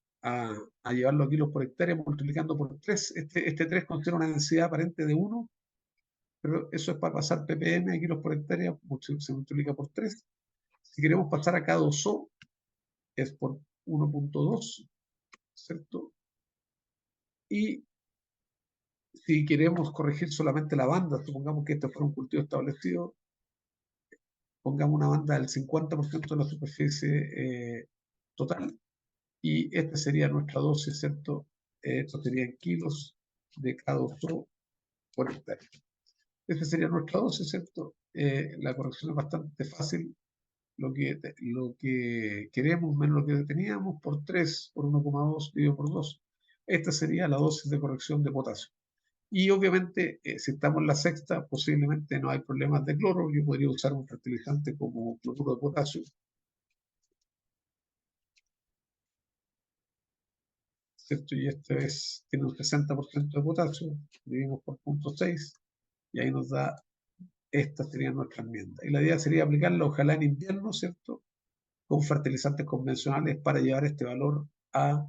llevarlo a kilos por hectárea multiplicando por 3. Este 3 considera una densidad aparente de 1 pero eso es para pasar ppm, kilos por hectárea, se multiplica por 3. Si queremos pasar a K2O, es por 1.2, ¿cierto? Y si queremos corregir solamente la banda, supongamos que este fuera un cultivo establecido, pongamos una banda del 50% de la superficie total, y esta sería nuestra dosis, ¿cierto? Esto sería en kilos de K2O por hectárea. Esa sería nuestra dosis, ¿cierto? La corrección es bastante fácil. Lo que queremos menos lo que teníamos por 3 por 1,2 dividido por 2. Esta sería la dosis de corrección de potasio. Y obviamente, si estamos en la sexta, posiblemente no hay problemas de cloro. Yo podría usar un fertilizante como cloruro de potasio, ¿cierto? Y este tiene un 60% de potasio, dividimos por 0.6 y ahí nos da, esta sería nuestra enmienda. Y la idea sería aplicarla ojalá en invierno, ¿cierto? Con fertilizantes convencionales para llevar este valor a,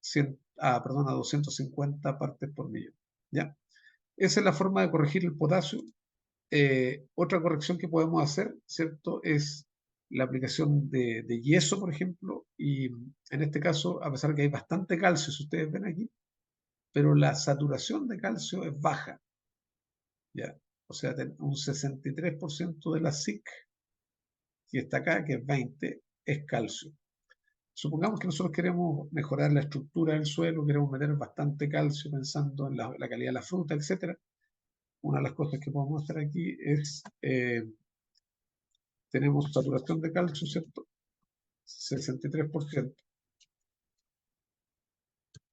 100, perdón, a 250 partes por millón. ¿Ya? Esa es la forma de corregir el potasio. Otra corrección que podemos hacer, ¿cierto? Es la aplicación de yeso, por ejemplo, y en este caso, a pesar que hay bastante calcio, si ustedes ven aquí, pero la saturación de calcio es baja, ¿ya? O sea, un 63% de la SIC, que está acá, que es 20, es calcio. Supongamos que nosotros queremos mejorar la estructura del suelo, queremos meter bastante calcio pensando en la calidad de la fruta, etc. Una de las cosas que podemos hacer aquí es, tenemos saturación de calcio, ¿cierto? 63%.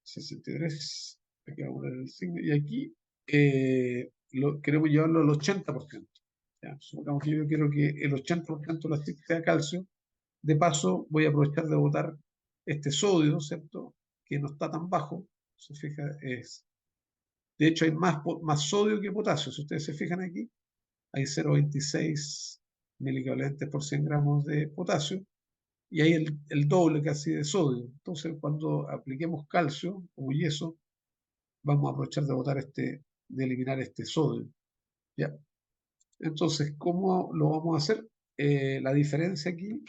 63, aquí vamos a poner el signo, y aquí queremos llevarlo al 80%. ¿Ya? Supongamos que yo quiero que el 80% de la SIC sea calcio. De paso, voy a aprovechar de botar este sodio, ¿cierto? Que no está tan bajo. Se fija, de hecho, hay más sodio que potasio. Si ustedes se fijan aquí, hay 0,26 miliequivalentes por 100 gramos de potasio y hay el doble casi de sodio. Entonces, cuando apliquemos calcio como yeso, vamos a aprovechar de botar de eliminar este sodio. ¿Ya? Entonces, ¿cómo lo vamos a hacer? La diferencia aquí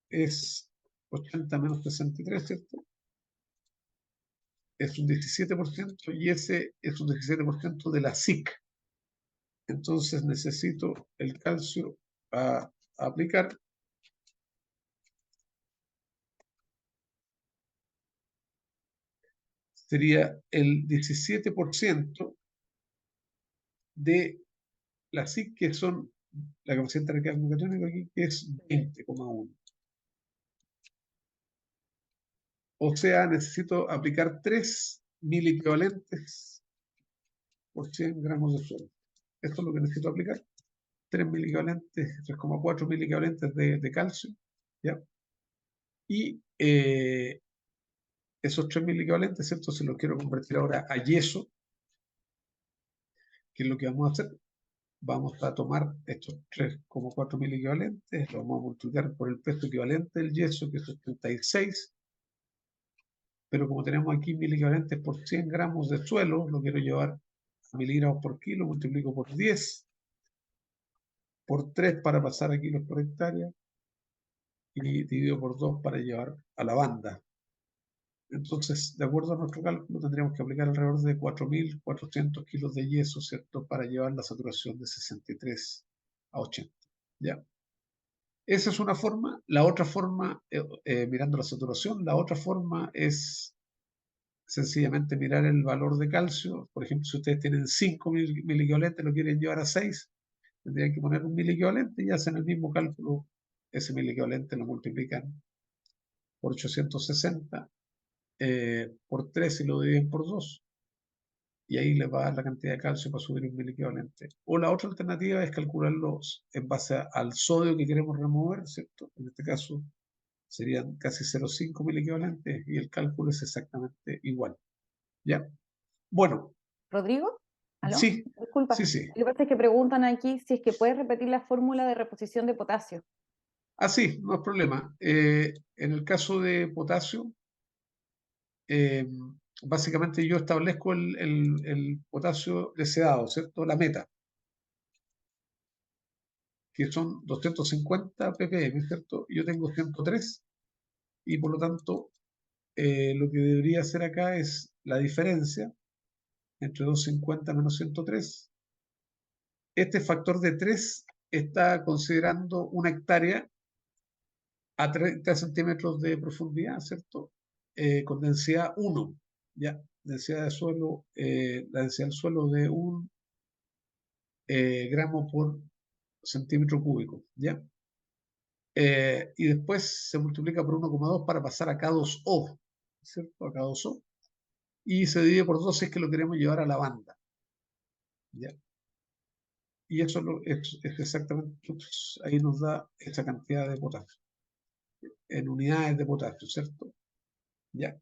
es 80 menos 63, ¿cierto? Es un 17% y ese es un 17% de la SIC. Entonces necesito el calcio a aplicar. Sería el 17% de la SIC, que son la capacidad de recarga catónica aquí, que es 20,1. O sea, necesito aplicar 3 miliequivalentes por 100 gramos de suelo. Esto es lo que necesito aplicar. 3 miliequivalentes, 3,4 miliequivalentes de calcio. ¿Ya? Y esos 3 miliequivalentes, ¿cierto? Se los quiero convertir ahora a yeso. ¿Qué es lo que vamos a hacer? Vamos a tomar estos 3,4 miliequivalentes, lo vamos a multiplicar por el peso equivalente del yeso, que es 86, pero como tenemos aquí miliequivalentes por 100 gramos de suelo, lo quiero llevar a miligramos por kilo, multiplico por 10, por 3 para pasar a kilos por hectárea, y dividido por 2 para llevar a la banda. Entonces, de acuerdo a nuestro cálculo, tendríamos que aplicar alrededor de 4.400 kilos de yeso, ¿cierto?, para llevar la saturación de 63 a 80. ¿Ya? Esa es una forma. La otra forma, mirando la saturación, la otra forma es sencillamente mirar el valor de calcio. Por ejemplo, si ustedes tienen 5 miliequivalentes, lo quieren llevar a 6, tendrían que poner un miliequivalente y hacen el mismo cálculo. Ese miliequivalente lo multiplican por 860, por 3 y lo dividen por 2. Y ahí les va a dar la cantidad de calcio para subir un miliequivalente. O la otra alternativa es calcularlos en base al sodio que queremos remover, ¿cierto? En este caso serían casi 0,5 miliequivalentes y el cálculo es exactamente igual. ¿Ya? Bueno, Rodrigo, ¿aló? sí, Disculpa. sí, sí. Lo que pasa es que preguntan aquí si es que puedes repetir la fórmula de reposición de potasio. Ah, sí, no es problema. En el caso de potasio, eh, básicamente yo establezco el potasio deseado, ¿cierto? La meta, que son 250 ppm, ¿cierto? Yo tengo 103 y por lo tanto lo que debería hacer acá es la diferencia entre 250 menos 103. Este factor de 3 está considerando una hectárea a 30 centímetros de profundidad, ¿cierto? Con densidad 1, ¿ya? Densidad de suelo, la densidad del suelo de 1 gramo por centímetro cúbico, ¿ya? Y después se multiplica por 1,2 para pasar a K2O, ¿cierto? A K2O. Y se divide por 2 si es que lo queremos llevar a la banda, ¿ya? Y eso es exactamente, pues, ahí nos da esa cantidad de potasio, en unidades de potasio, ¿cierto? ¿Ya?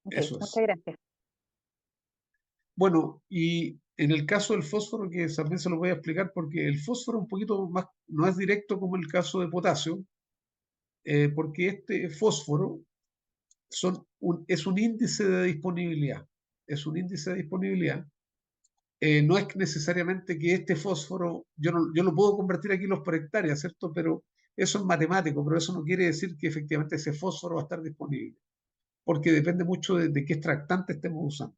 Ok, Eso muchas es. gracias. Bueno, y en el caso del fósforo, que también se lo voy a explicar, porque el fósforo un poquito más, no es directo como el caso de potasio, porque este fósforo es un índice de disponibilidad. Es un índice de disponibilidad. No es necesariamente que este fósforo, yo lo puedo convertir a kilos por hectárea, ¿cierto? Pero eso es matemático, pero eso no quiere decir que efectivamente ese fósforo va a estar disponible, porque depende mucho de qué extractante estemos usando.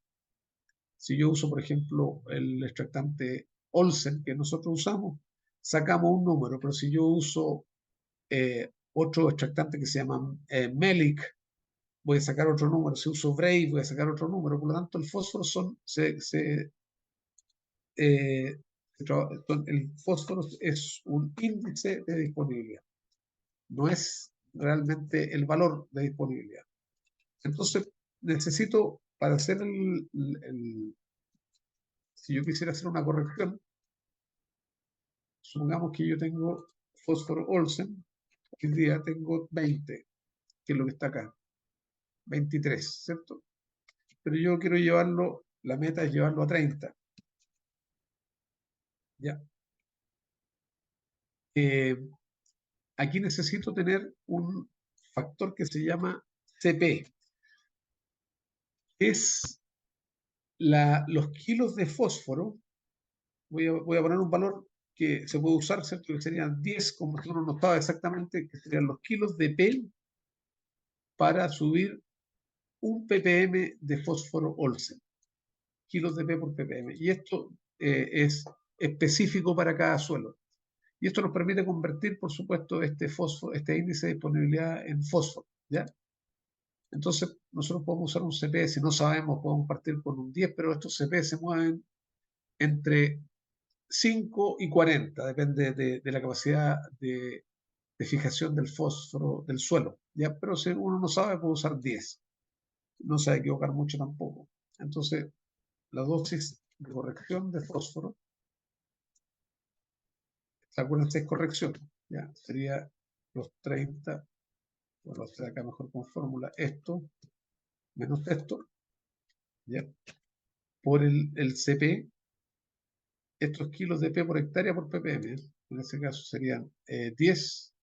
Si yo uso, por ejemplo, el extractante Olsen que nosotros usamos, sacamos un número, pero si yo uso otro extractante que se llama Melic, voy a sacar otro número. Si uso Brave, voy a sacar otro número. Por lo tanto, el fósforo eh, el fósforo es un índice de disponibilidad, no es realmente el valor de disponibilidad. Entonces, necesito, para hacer si yo quisiera hacer una corrección, supongamos que yo tengo fósforo Olsen, hoy día tengo 20, que es lo que está acá, 23, ¿cierto? Pero yo quiero llevarlo, la meta es llevarlo a 30, ¿ya? Eh, Aquí necesito tener un factor que se llama CP, que es los kilos de fósforo. Voy a poner un valor que se puede usar, ¿cierto? Que serían 10, como nosotros no estaba exactamente, que serían los kilos de P para subir un ppm de fósforo Olsen. Kilos de P por ppm. Y esto es específico para cada suelo. Y esto nos permite convertir, por supuesto, este fósforo, este índice de disponibilidad en fósforo, ¿ya? Entonces, nosotros podemos usar un CP, si no sabemos, podemos partir con un 10, pero estos CP se mueven entre 5 y 40, depende de la capacidad de fijación del fósforo del suelo, ¿ya? Pero si uno no sabe, puede usar 10. No se va a equivocar mucho tampoco. Entonces, la dosis de corrección de fósforo, acuérdense, es corrección, ¿ya? Sería los 30, bueno, o acá mejor con fórmula, esto menos esto, ¿ya? Por el CP, estos kilos de P por hectárea por ppm, en ese caso serían 10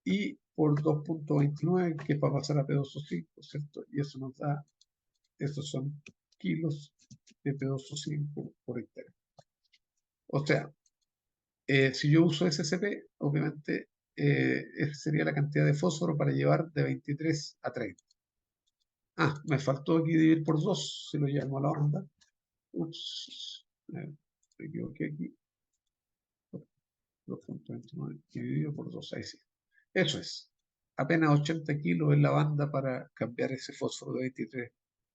y por 2,29, que es para pasar a P2O5, ¿cierto? Y eso nos da, estos son kilos de P2O5 por hectárea. O sea, si yo uso SCP, obviamente esa sería la cantidad de fósforo para llevar de 23 a 30. Ah, me faltó aquí dividir por 2, si lo llamo a la banda. Ups, me equivoqué aquí. 2,29 dividido por 2, ahí sí. Eso es. Apenas 80 kilos en la banda para cambiar ese fósforo de 23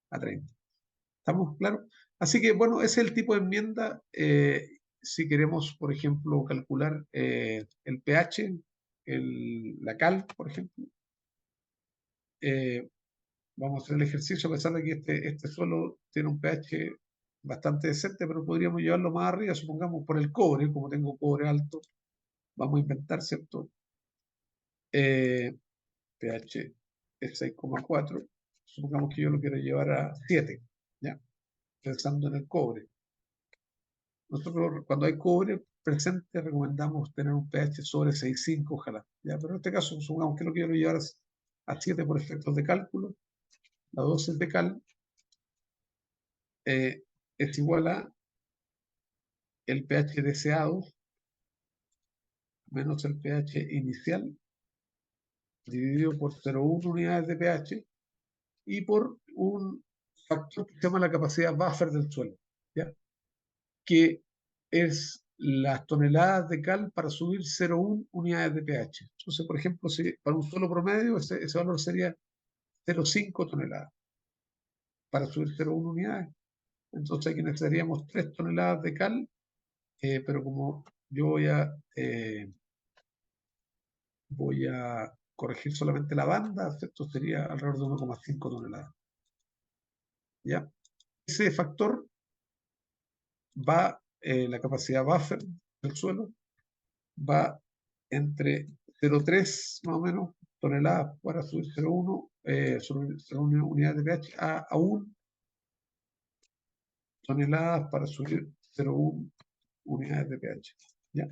a 30. ¿Estamos claros? Así que, bueno, ese es el tipo de enmienda. Si queremos, por ejemplo, calcular el pH, la cal, por ejemplo, vamos a hacer el ejercicio a pesar de que este suelo tiene un pH bastante decente, pero podríamos llevarlo más arriba, supongamos por el cobre, como tengo cobre alto, vamos a inventar, ¿cierto? pH es 6,4, supongamos que yo lo quiero llevar a 7, ¿ya? Pensando en el cobre. Nosotros cuando hay cobre presente recomendamos tener un pH sobre 6,5, ojalá, ¿ya? Pero en este caso supongamos que lo quiero llevar a 7 por efectos de cálculo, la dosis de cal es igual a el pH deseado menos el pH inicial dividido por 0,1 unidades de pH y por un factor que se llama la capacidad buffer del suelo, ¿ya? Que es las toneladas de cal para subir 0,1 unidades de pH. Entonces, por ejemplo, si para un suelo promedio ese valor sería 0,5 toneladas para subir 0,1 unidades. Entonces aquí necesitaríamos 3 toneladas de cal, pero como yo voy a corregir solamente la banda, esto sería alrededor de 1,5 toneladas. ¿Ya? Ese factor va, la capacidad buffer del suelo, va entre 0,3 más o menos toneladas para subir 0,1 unidades de pH a 1 toneladas para subir 0,1 unidades de pH. ¿Ya?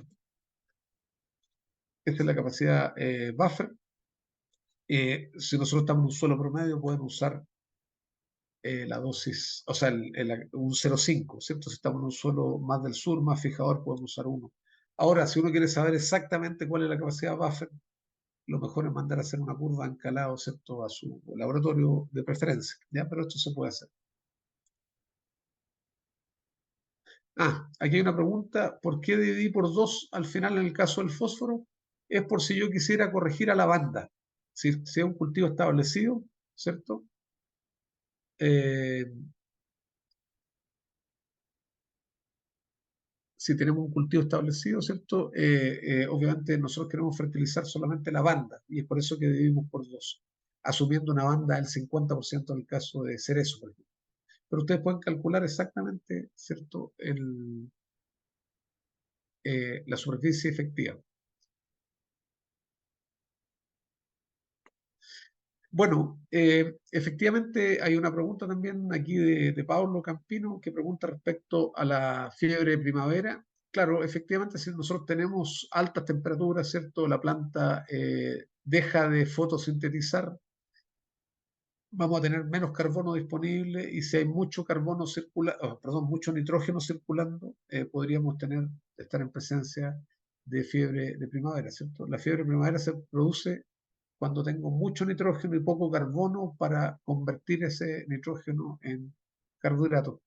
Esta es la capacidad buffer. Si nosotros estamos en un suelo promedio, pueden usar la dosis, o sea, un 0,5, ¿cierto? Si estamos en un suelo más del sur, más fijador, podemos usar 1. Ahora, si uno quiere saber exactamente cuál es la capacidad buffer, lo mejor es mandar a hacer una curva en calado, ¿cierto? A su laboratorio de preferencia, ¿ya? Pero esto se puede hacer. Aquí hay una pregunta, ¿por qué dividí por 2 al final en el caso del fósforo? Es por si yo quisiera corregir a la banda. Si es un cultivo establecido, ¿cierto? Si tenemos un cultivo establecido, ¿cierto? Obviamente nosotros queremos fertilizar solamente la banda y es por eso que dividimos por 2, asumiendo una banda del 50% en el caso de cerezo, por ejemplo. Pero ustedes pueden calcular exactamente, ¿cierto? La superficie efectiva. Bueno, efectivamente hay una pregunta también aquí de Pablo Campino que pregunta respecto a la fiebre de primavera. Claro, efectivamente, si nosotros tenemos altas temperaturas, ¿cierto? La planta deja de fotosintetizar, vamos a tener menos carbono disponible y si hay mucho carbono mucho nitrógeno circulando, podríamos estar en presencia de fiebre de primavera, ¿cierto? La fiebre de primavera se produce cuando tengo mucho nitrógeno y poco carbono para convertir ese nitrógeno en carbohidrato.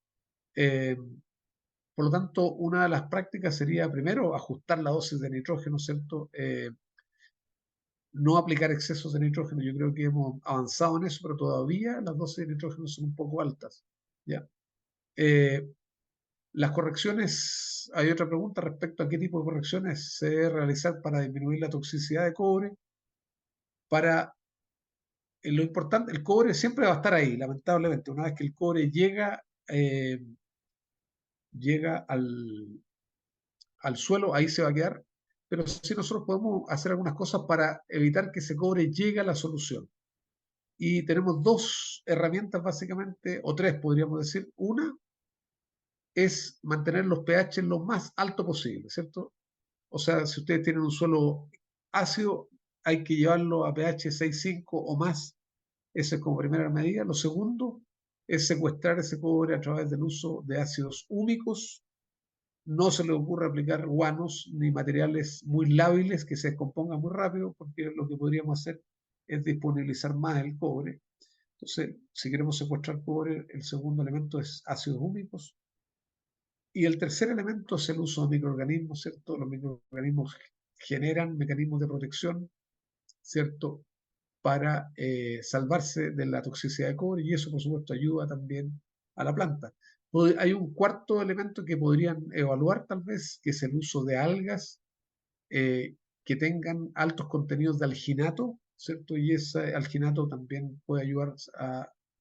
Por lo tanto, una de las prácticas sería primero ajustar la dosis de nitrógeno, ¿cierto? No aplicar excesos de nitrógeno. Yo creo que hemos avanzado en eso, pero todavía las dosis de nitrógeno son un poco altas. ¿Ya? Las correcciones, hay otra pregunta respecto a qué tipo de correcciones se debe realizar para disminuir la toxicidad de cobre. Lo importante, el cobre siempre va a estar ahí, lamentablemente. Una vez que el cobre llega al suelo, ahí se va a quedar. Pero sí nosotros podemos hacer algunas cosas para evitar que ese cobre llegue a la solución. Y tenemos dos herramientas básicamente, o tres podríamos decir. Una es mantener los pH lo más alto posible, ¿cierto? O sea, si ustedes tienen un suelo ácido, hay que llevarlo a pH 6,5 o más. Esa es como primera medida. Lo segundo es secuestrar ese cobre a través del uso de ácidos húmicos. No se le ocurre aplicar guanos ni materiales muy lábiles que se descompongan muy rápido, porque lo que podríamos hacer es disponibilizar más el cobre. Entonces, si queremos secuestrar cobre, el segundo elemento es ácidos húmicos. Y el tercer elemento es el uso de microorganismos, ¿cierto? Los microorganismos generan mecanismos de protección, ¿cierto? Para salvarse de la toxicidad de cobre y eso, por supuesto, ayuda también a la planta. Hay un cuarto elemento que podrían evaluar tal vez, que es el uso de algas que tengan altos contenidos de alginato, ¿cierto? Y ese alginato también puede ayudar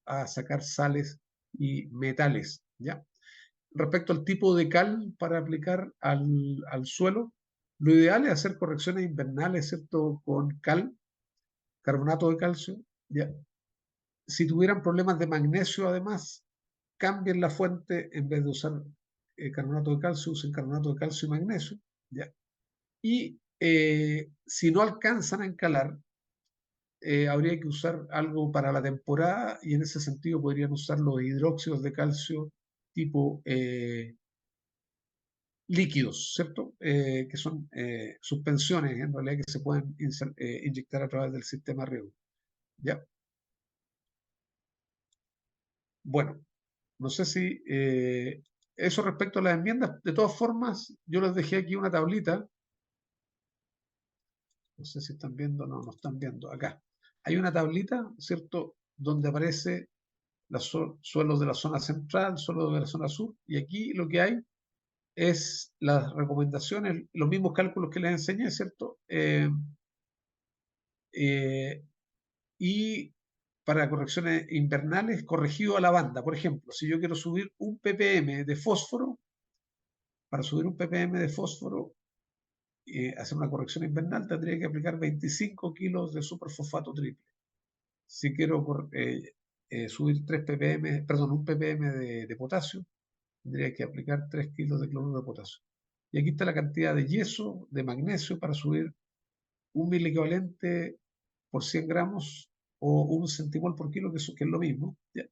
a sacar sales y metales, ¿ya? Respecto al tipo de cal para aplicar al suelo, lo ideal es hacer correcciones invernales, ¿cierto? Con cal, carbonato de calcio, ¿ya? Si tuvieran problemas de magnesio, además, cambien la fuente, en vez de usar carbonato de calcio, usen carbonato de calcio y magnesio, ¿ya? Y si no alcanzan a encalar, habría que usar algo para la temporada y en ese sentido podrían usar los hidróxidos de calcio tipo líquidos, ¿cierto? Que son suspensiones en realidad que se pueden inyectar a través del sistema riego. ¿Ya? Bueno, no sé si eso respecto a las enmiendas. De todas formas, yo les dejé aquí una tablita. No sé si están viendo, no están viendo. Acá. Hay una tablita, ¿cierto? Donde aparece los suelos de la zona central, suelos de la zona sur. Y aquí lo que hay es las recomendaciones, los mismos cálculos que les enseñé, ¿cierto? Y para correcciones invernales, corregido a la banda. Por ejemplo, si yo quiero subir un ppm de fósforo, para subir un ppm de fósforo, hacer una corrección invernal, tendría que aplicar 25 kilos de superfosfato triple. Si quiero subir 3 ppm, perdón, un ppm de potasio, tendría que aplicar 3 kilos de cloruro de potasio. Y aquí está la cantidad de yeso, de magnesio para subir un milicovalente por 100 gramos o un centimol por kilo, que es lo mismo. ¿Ya?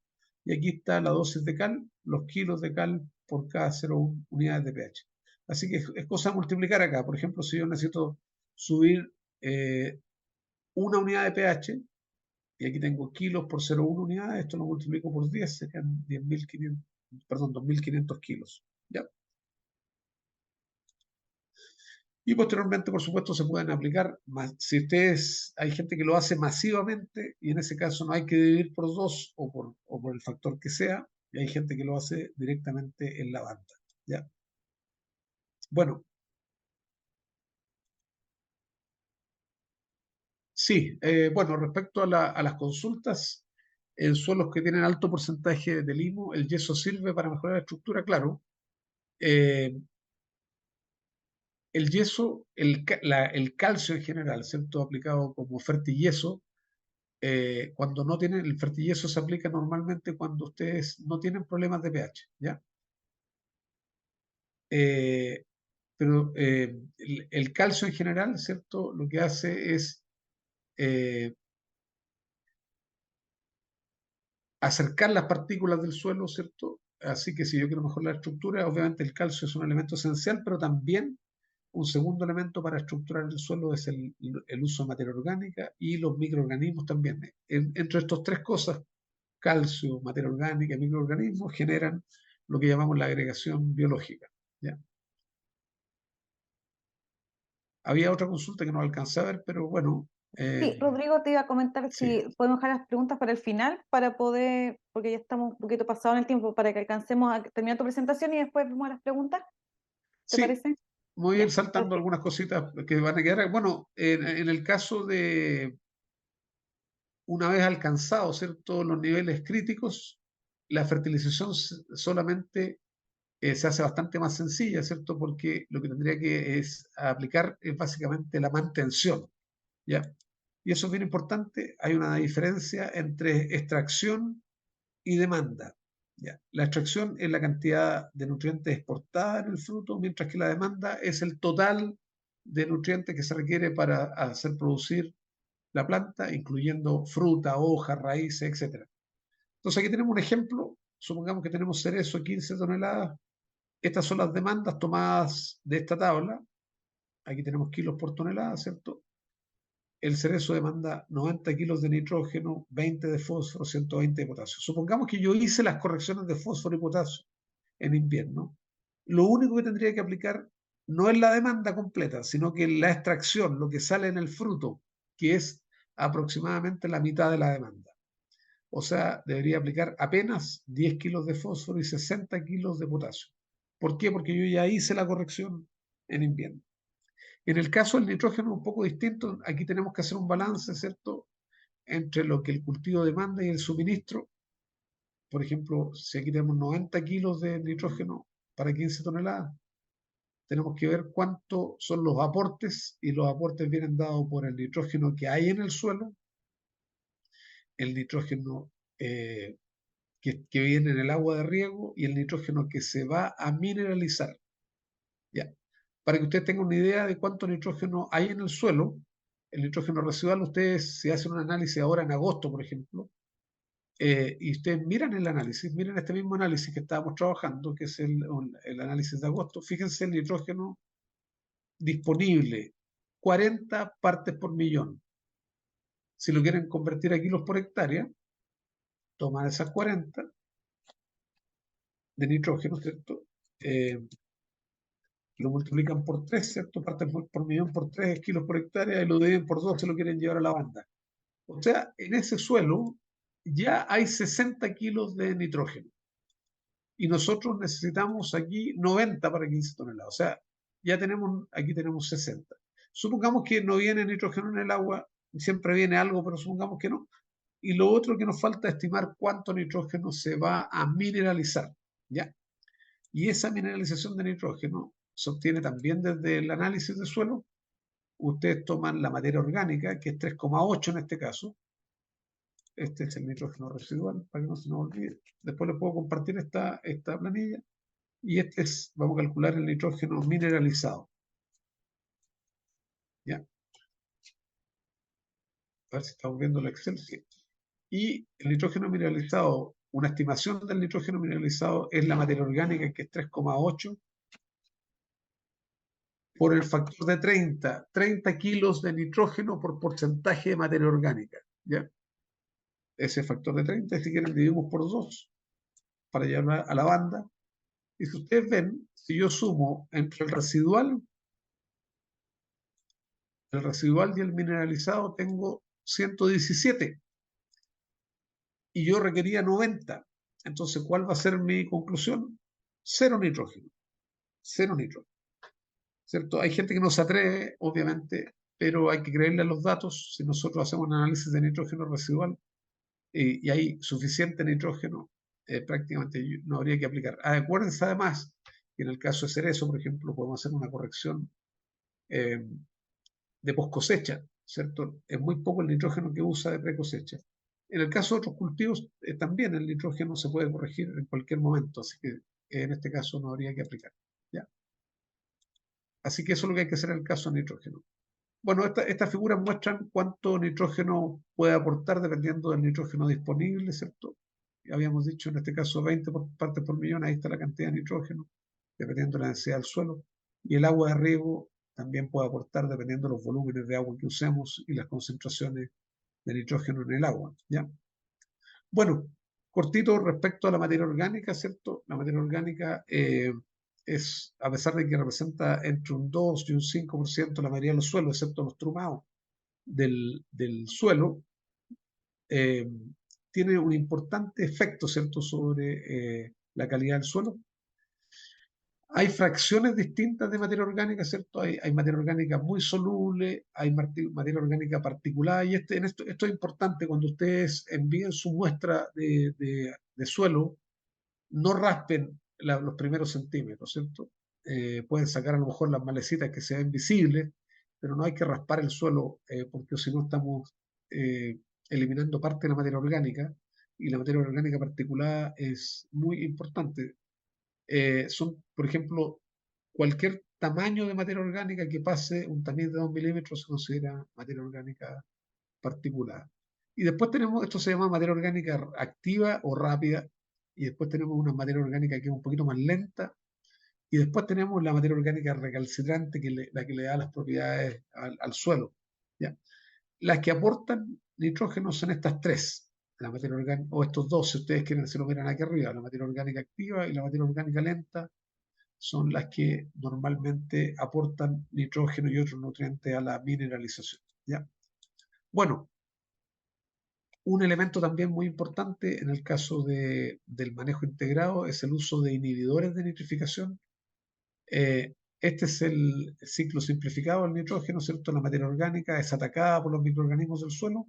Y aquí está la dosis de cal, los kilos de cal por cada 0,1 unidades de pH. Así que es cosa de multiplicar acá. Por ejemplo, si yo necesito subir una unidad de pH, y aquí tengo kilos por 0,1 unidades, esto lo multiplico por 10, serían 10.500, perdón, 2.500 kilos. ¿Ya? Y posteriormente, por supuesto, se pueden aplicar, si ustedes, hay gente que lo hace masivamente y en ese caso no hay que dividir por 2 o por el factor que sea, y hay gente que lo hace directamente en la banda. ¿Ya? Bueno, sí, bueno, respecto a las consultas, en suelos que tienen alto porcentaje de limo, el yeso sirve para mejorar la estructura, claro. Eh, el yeso, el calcio en general, ¿cierto? Aplicado como fertilleso, cuando no tienen, el fertilleso se aplica normalmente cuando ustedes no tienen problemas de pH, ¿ya? Eh, pero el calcio en general, ¿cierto? Lo que hace es eh, acercar las partículas del suelo, ¿cierto? Así que si yo quiero mejorar la estructura, obviamente el calcio es un elemento esencial, pero también un segundo elemento para estructurar el suelo es el uso de materia orgánica y los microorganismos también. Entre estas tres cosas, calcio, materia orgánica y microorganismos, generan lo que llamamos la agregación biológica. ¿Ya? Había otra consulta que no alcancé a ver, pero bueno. Sí, Rodrigo, te iba a comentar Sí, si podemos dejar las preguntas para el final, para poder, porque ya estamos un poquito pasado en el tiempo, para que alcancemos a terminar tu presentación y después vemos las preguntas. ¿Te sí, parece? voy a Ya, ir saltando perfecto. algunas cositas que van a quedar. Bueno, en el caso de una vez alcanzados, ¿cierto? Los niveles críticos, la fertilización solamente se hace bastante más sencilla, ¿cierto? Porque lo que tendría que es aplicar es básicamente la mantención, ¿ya? Y eso es bien importante. Hay una diferencia entre extracción y demanda. ¿Ya? La extracción es la cantidad de nutrientes exportada en el fruto, mientras que la demanda es el total de nutrientes que se requiere para hacer producir la planta, incluyendo fruta, hoja, raíces, etc. Entonces aquí tenemos un ejemplo. Supongamos que tenemos cerezo 15 toneladas. Estas son las demandas tomadas de esta tabla. Aquí tenemos kilos por tonelada, ¿cierto? El cerezo demanda 90 kilos de nitrógeno, 20 de fósforo, 120 de potasio. Supongamos que yo hice las correcciones de fósforo y potasio en invierno. Lo único que tendría que aplicar no es la demanda completa, sino que la extracción, lo que sale en el fruto, que es aproximadamente la mitad de la demanda. O sea, debería aplicar apenas 10 kilos de fósforo y 60 kilos de potasio. ¿Por qué? Porque yo ya hice la corrección en invierno. En el caso del nitrógeno, un poco distinto, aquí tenemos que hacer un balance, ¿cierto?, entre lo que el cultivo demanda y el suministro. Por ejemplo, si aquí tenemos 90 kilos de nitrógeno para 15 toneladas, tenemos que ver cuántos son los aportes, y los aportes vienen dados por el nitrógeno que hay en el suelo, el nitrógeno que viene en el agua de riego y el nitrógeno que se va a mineralizar. ¿Ya? Para que usted tenga una idea de cuánto nitrógeno hay en el suelo, el nitrógeno residual, ustedes si hacen un análisis ahora en agosto, por ejemplo, y ustedes miran el análisis, miren este mismo análisis que estábamos trabajando, que es el análisis de agosto, fíjense el nitrógeno disponible, 40 partes por millón. Si lo quieren convertir a kilos por hectárea, toman esas 40 de nitrógeno, ¿cierto? Lo multiplican por 3, ¿cierto? Partes por millón por 3 kilos por hectárea y lo dividen por 2 si lo quieren llevar a la banda. O sea, en ese suelo ya hay 60 kilos de nitrógeno. Y nosotros necesitamos aquí 90 para 15 toneladas. O sea, ya tenemos, aquí tenemos 60. Supongamos que no viene nitrógeno en el agua, siempre viene algo, pero supongamos que no. Y lo otro que nos falta es estimar cuánto nitrógeno se va a mineralizar, ¿ya? Y esa mineralización de nitrógeno se obtiene también desde el análisis de suelo. Ustedes toman la materia orgánica, que es 3,8 en este caso. Este es el nitrógeno residual, para que no se nos olvide. Después les puedo compartir esta planilla. Y este es, vamos a calcular el nitrógeno mineralizado. ¿Ya? A ver si estamos viendo el Excel. Sí. Y el nitrógeno mineralizado, una estimación del nitrógeno mineralizado es la materia orgánica, que es 3,8 por el factor de 30 kilos de nitrógeno por porcentaje de materia orgánica. ¿Ya? Ese factor de 30, si quieren, dividimos por 2 para llevar a la banda. Y si ustedes ven, si yo sumo entre el residual y el mineralizado, tengo 117. Y yo requería 90. Entonces, ¿cuál va a ser mi conclusión? Cero nitrógeno. Cero nitrógeno. ¿Cierto? Hay gente que no se atreve, obviamente, pero hay que creerle a los datos. Si nosotros hacemos un análisis de nitrógeno residual y hay suficiente nitrógeno, prácticamente no habría que aplicar. Acuérdense además que en el caso de cerezo, por ejemplo, podemos hacer una corrección de post cosecha, ¿cierto? Es muy poco el nitrógeno que usa de pre cosecha. En el caso de otros cultivos, también el nitrógeno se puede corregir en cualquier momento, así que en este caso no habría que aplicar. ¿Ya? Así que eso es lo que hay que hacer en el caso de nitrógeno. Bueno, estas figuras muestran cuánto nitrógeno puede aportar dependiendo del nitrógeno disponible, ¿cierto? Habíamos dicho en este caso 20 partes por millón, ahí está la cantidad de nitrógeno, dependiendo de la densidad del suelo. Y el agua de riego también puede aportar dependiendo de los volúmenes de agua que usemos y las concentraciones de nitrógeno en el agua, ¿ya? Bueno, cortito respecto a la materia orgánica, ¿cierto? La materia orgánica es, a pesar de que representa entre un 2 y un 5% la mayoría de los suelos, excepto los trumados del suelo, tiene un importante efecto, ¿cierto?, sobre la calidad del suelo. Hay fracciones distintas de materia orgánica, ¿cierto? Hay materia orgánica muy soluble, hay materia orgánica particulada, y esto es importante cuando ustedes envíen su muestra de suelo, no raspen los primeros centímetros, ¿cierto? Pueden sacar a lo mejor las malecitas que se ven visibles, pero no hay que raspar el suelo porque si no estamos eliminando parte de la materia orgánica, y la materia orgánica particulada es muy importante. Son, por ejemplo, cualquier tamaño de materia orgánica que pase un tamiz de 2 milímetros se considera materia orgánica particulada. Y después tenemos, esto se llama materia orgánica activa o rápida, y después tenemos una materia orgánica que es un poquito más lenta, y después tenemos la materia orgánica recalcitrante, la que le da las propiedades al suelo, ¿ya? Las que aportan nitrógeno son estas tres, la materia orgánica, o estos dos, si ustedes quieren, se lo miran aquí arriba, la materia orgánica activa y la materia orgánica lenta, son las que normalmente aportan nitrógeno y otros nutrientes a la mineralización, ¿ya? Bueno, un elemento también muy importante en el caso del manejo integrado es el uso de inhibidores de nitrificación. Este es el ciclo simplificado del nitrógeno, ¿cierto? La materia orgánica es atacada por los microorganismos del suelo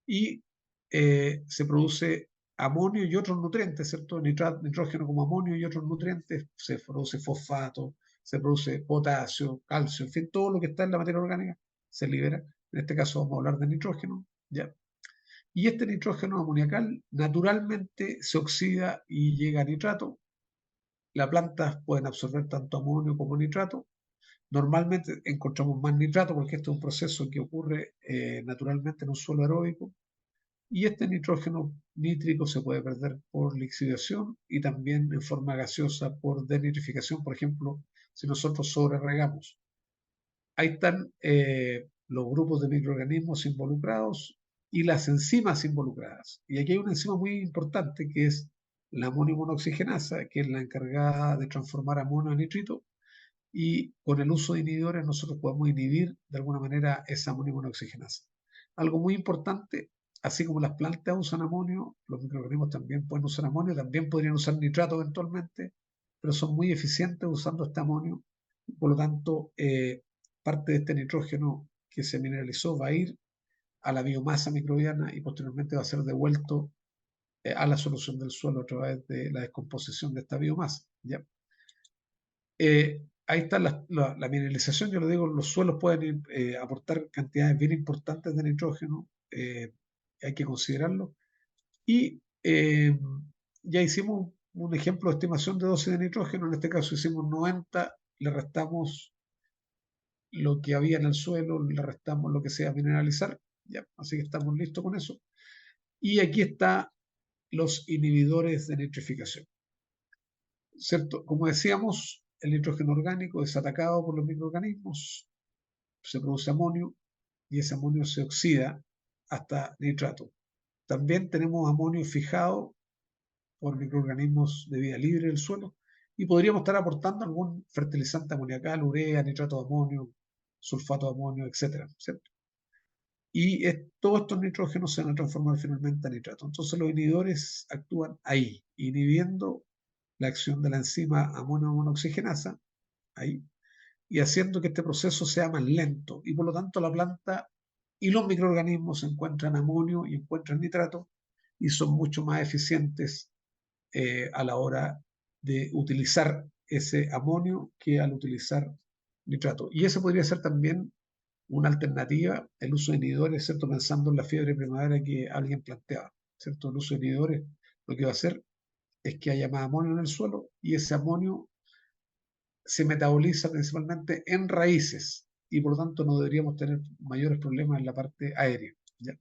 y se produce amonio y otros nutrientes, ¿cierto? Nitrógeno como amonio y otros nutrientes, se produce fosfato, se produce potasio, calcio, en fin, todo lo que está en la materia orgánica se libera. En este caso vamos a hablar de nitrógeno, ¿ya? Y este nitrógeno amoniacal naturalmente se oxida y llega a nitrato. Las plantas pueden absorber tanto amonio como nitrato, Normalmente encontramos más nitrato porque este es un proceso que ocurre naturalmente en un suelo aeróbico, y este nitrógeno nítrico se puede perder por lixiviación y también en forma gaseosa por denitrificación, por ejemplo, si nosotros sobreregamos. Ahí están los grupos de microorganismos involucrados y las enzimas involucradas. Y aquí hay una enzima muy importante que es la amonio monoxigenasa, que es la encargada de transformar amonio a nitrito, y con el uso de inhibidores nosotros podemos inhibir de alguna manera esa amonio monoxigenasa. Algo muy importante, así como las plantas usan amonio, los microorganismos también pueden usar amonio, también podrían usar nitrato eventualmente, pero son muy eficientes usando este amonio. Por lo tanto, parte de este nitrógeno que se mineralizó va a ir a la biomasa microbiana y posteriormente va a ser devuelto a la solución del suelo a través de la descomposición de esta biomasa. ¿Ya? Ahí está la mineralización. Yo le digo, los suelos pueden aportar cantidades bien importantes de nitrógeno, hay que considerarlo. Y ya hicimos un ejemplo de estimación de dosis de nitrógeno, en este caso hicimos 90, le restamos lo que había en el suelo, le restamos lo que sea mineralizar, ya, así que estamos listos con eso. Y aquí están los inhibidores de nitrificación. ¿Cierto? Como decíamos, el nitrógeno orgánico es atacado por los microorganismos, se produce amonio y ese amonio se oxida hasta nitrato. También tenemos amonio fijado por microorganismos de vida libre del suelo y podríamos estar aportando algún fertilizante amoniacal, urea, nitrato de amonio, sulfato de amonio, etc. ¿Cierto? Y todos estos nitrógenos se van a transformar finalmente a nitrato. Entonces los inhibidores actúan ahí, inhibiendo la acción de la enzima amonio monoxigenasa, ahí, y haciendo que este proceso sea más lento. Y por lo tanto la planta y los microorganismos encuentran amonio y encuentran nitrato y son mucho más eficientes a la hora de utilizar ese amonio que al utilizar nitrato. Y eso podría ser también una alternativa, el uso de inhibidores, ¿cierto? Pensando en la fiebre primavera que alguien planteaba, ¿cierto? El uso de inhibidores lo que va a hacer es que haya más amonio en el suelo y ese amonio se metaboliza principalmente en raíces y por lo tanto no deberíamos tener mayores problemas en la parte aérea. ¿Ya?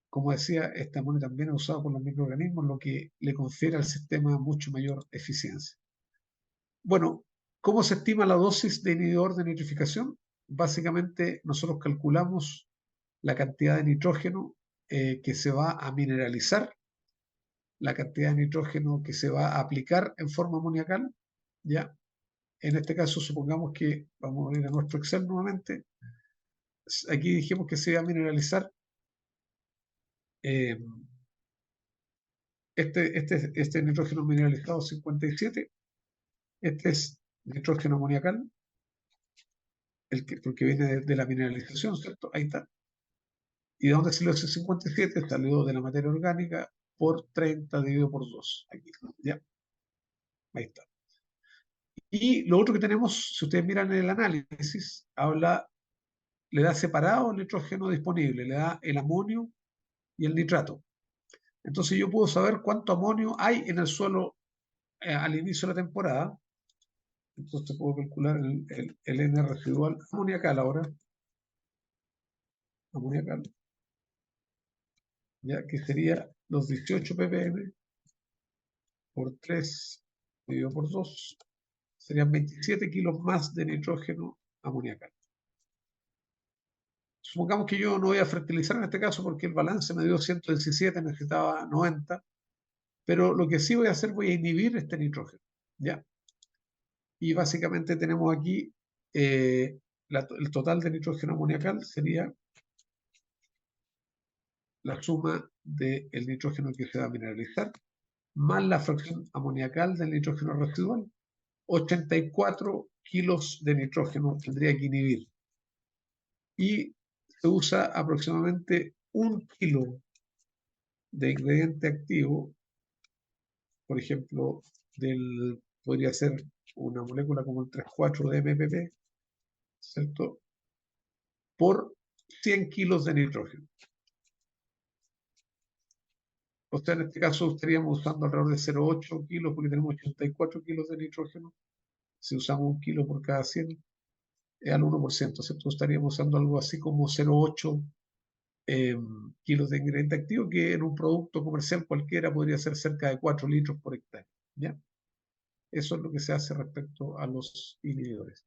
Como decía, este amonio también es usado por los microorganismos, lo que le confiere al sistema mucho mayor eficiencia. Bueno, ¿cómo se estima la dosis de inhibidor de nitrificación? Básicamente nosotros calculamos la cantidad de nitrógeno que se va a mineralizar, la cantidad de nitrógeno que se va a aplicar en forma amoniacal, ¿ya? En este caso, supongamos que, vamos a ir a nuestro Excel nuevamente, aquí dijimos que se iba a mineralizar eh, este nitrógeno mineralizado 57, este es nitrógeno amoniacal, el que viene de la mineralización, ¿cierto? Ahí está. ¿Y de dónde salió ese 57? Salió de la materia orgánica por 30 dividido por 2. Aquí, ¿ya? Ahí está. Y lo otro que tenemos, si ustedes miran en el análisis, le da separado el nitrógeno disponible, le da el amonio y el nitrato. Entonces yo puedo saber cuánto amonio hay en el suelo al inicio de la temporada. Entonces puedo calcular el N residual amoniacal ahora. Amoniacal. Ya que sería los 18 ppm por 3 dividido por 2. Serían 27 kilos más de nitrógeno amoniacal. Supongamos que yo no voy a fertilizar en este caso porque el balance me dio 117, necesitaba 90, pero lo que sí voy a hacer, voy a inhibir este nitrógeno, ¿ya? Y básicamente tenemos aquí el total de nitrógeno amoniacal sería la suma del nitrógeno que se va a mineralizar más la fracción amoniacal del nitrógeno residual. 84 kilos de nitrógeno tendría que inhibir. Y se usa aproximadamente 1 kilo de ingrediente activo, por ejemplo, podría ser una molécula como el 3,4 de MPP, ¿cierto? Por 100 kilos de nitrógeno. O sea, en este caso estaríamos usando alrededor de 0,8 kilos porque tenemos 84 kilos de nitrógeno. Si usamos 1 kilo por cada 100, al 1%, ¿cierto? Estaríamos usando algo así como 0,8 kilos de ingrediente activo, que en un producto comercial cualquiera podría ser cerca de 4 litros por hectárea, ¿ya? Eso es lo que se hace respecto a los inhibidores.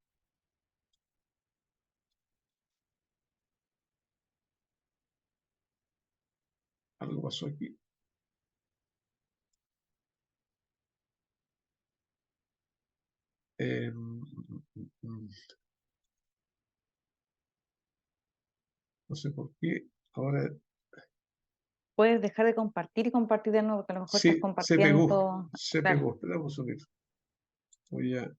Algo pasó aquí. Eh, no sé por qué. Ahora Puedes dejar de compartir y compartir de nuevo, porque a lo mejor estás sí, se pegó. compartiendo. Se Claro. pegó. Espera un segundito. Voy a.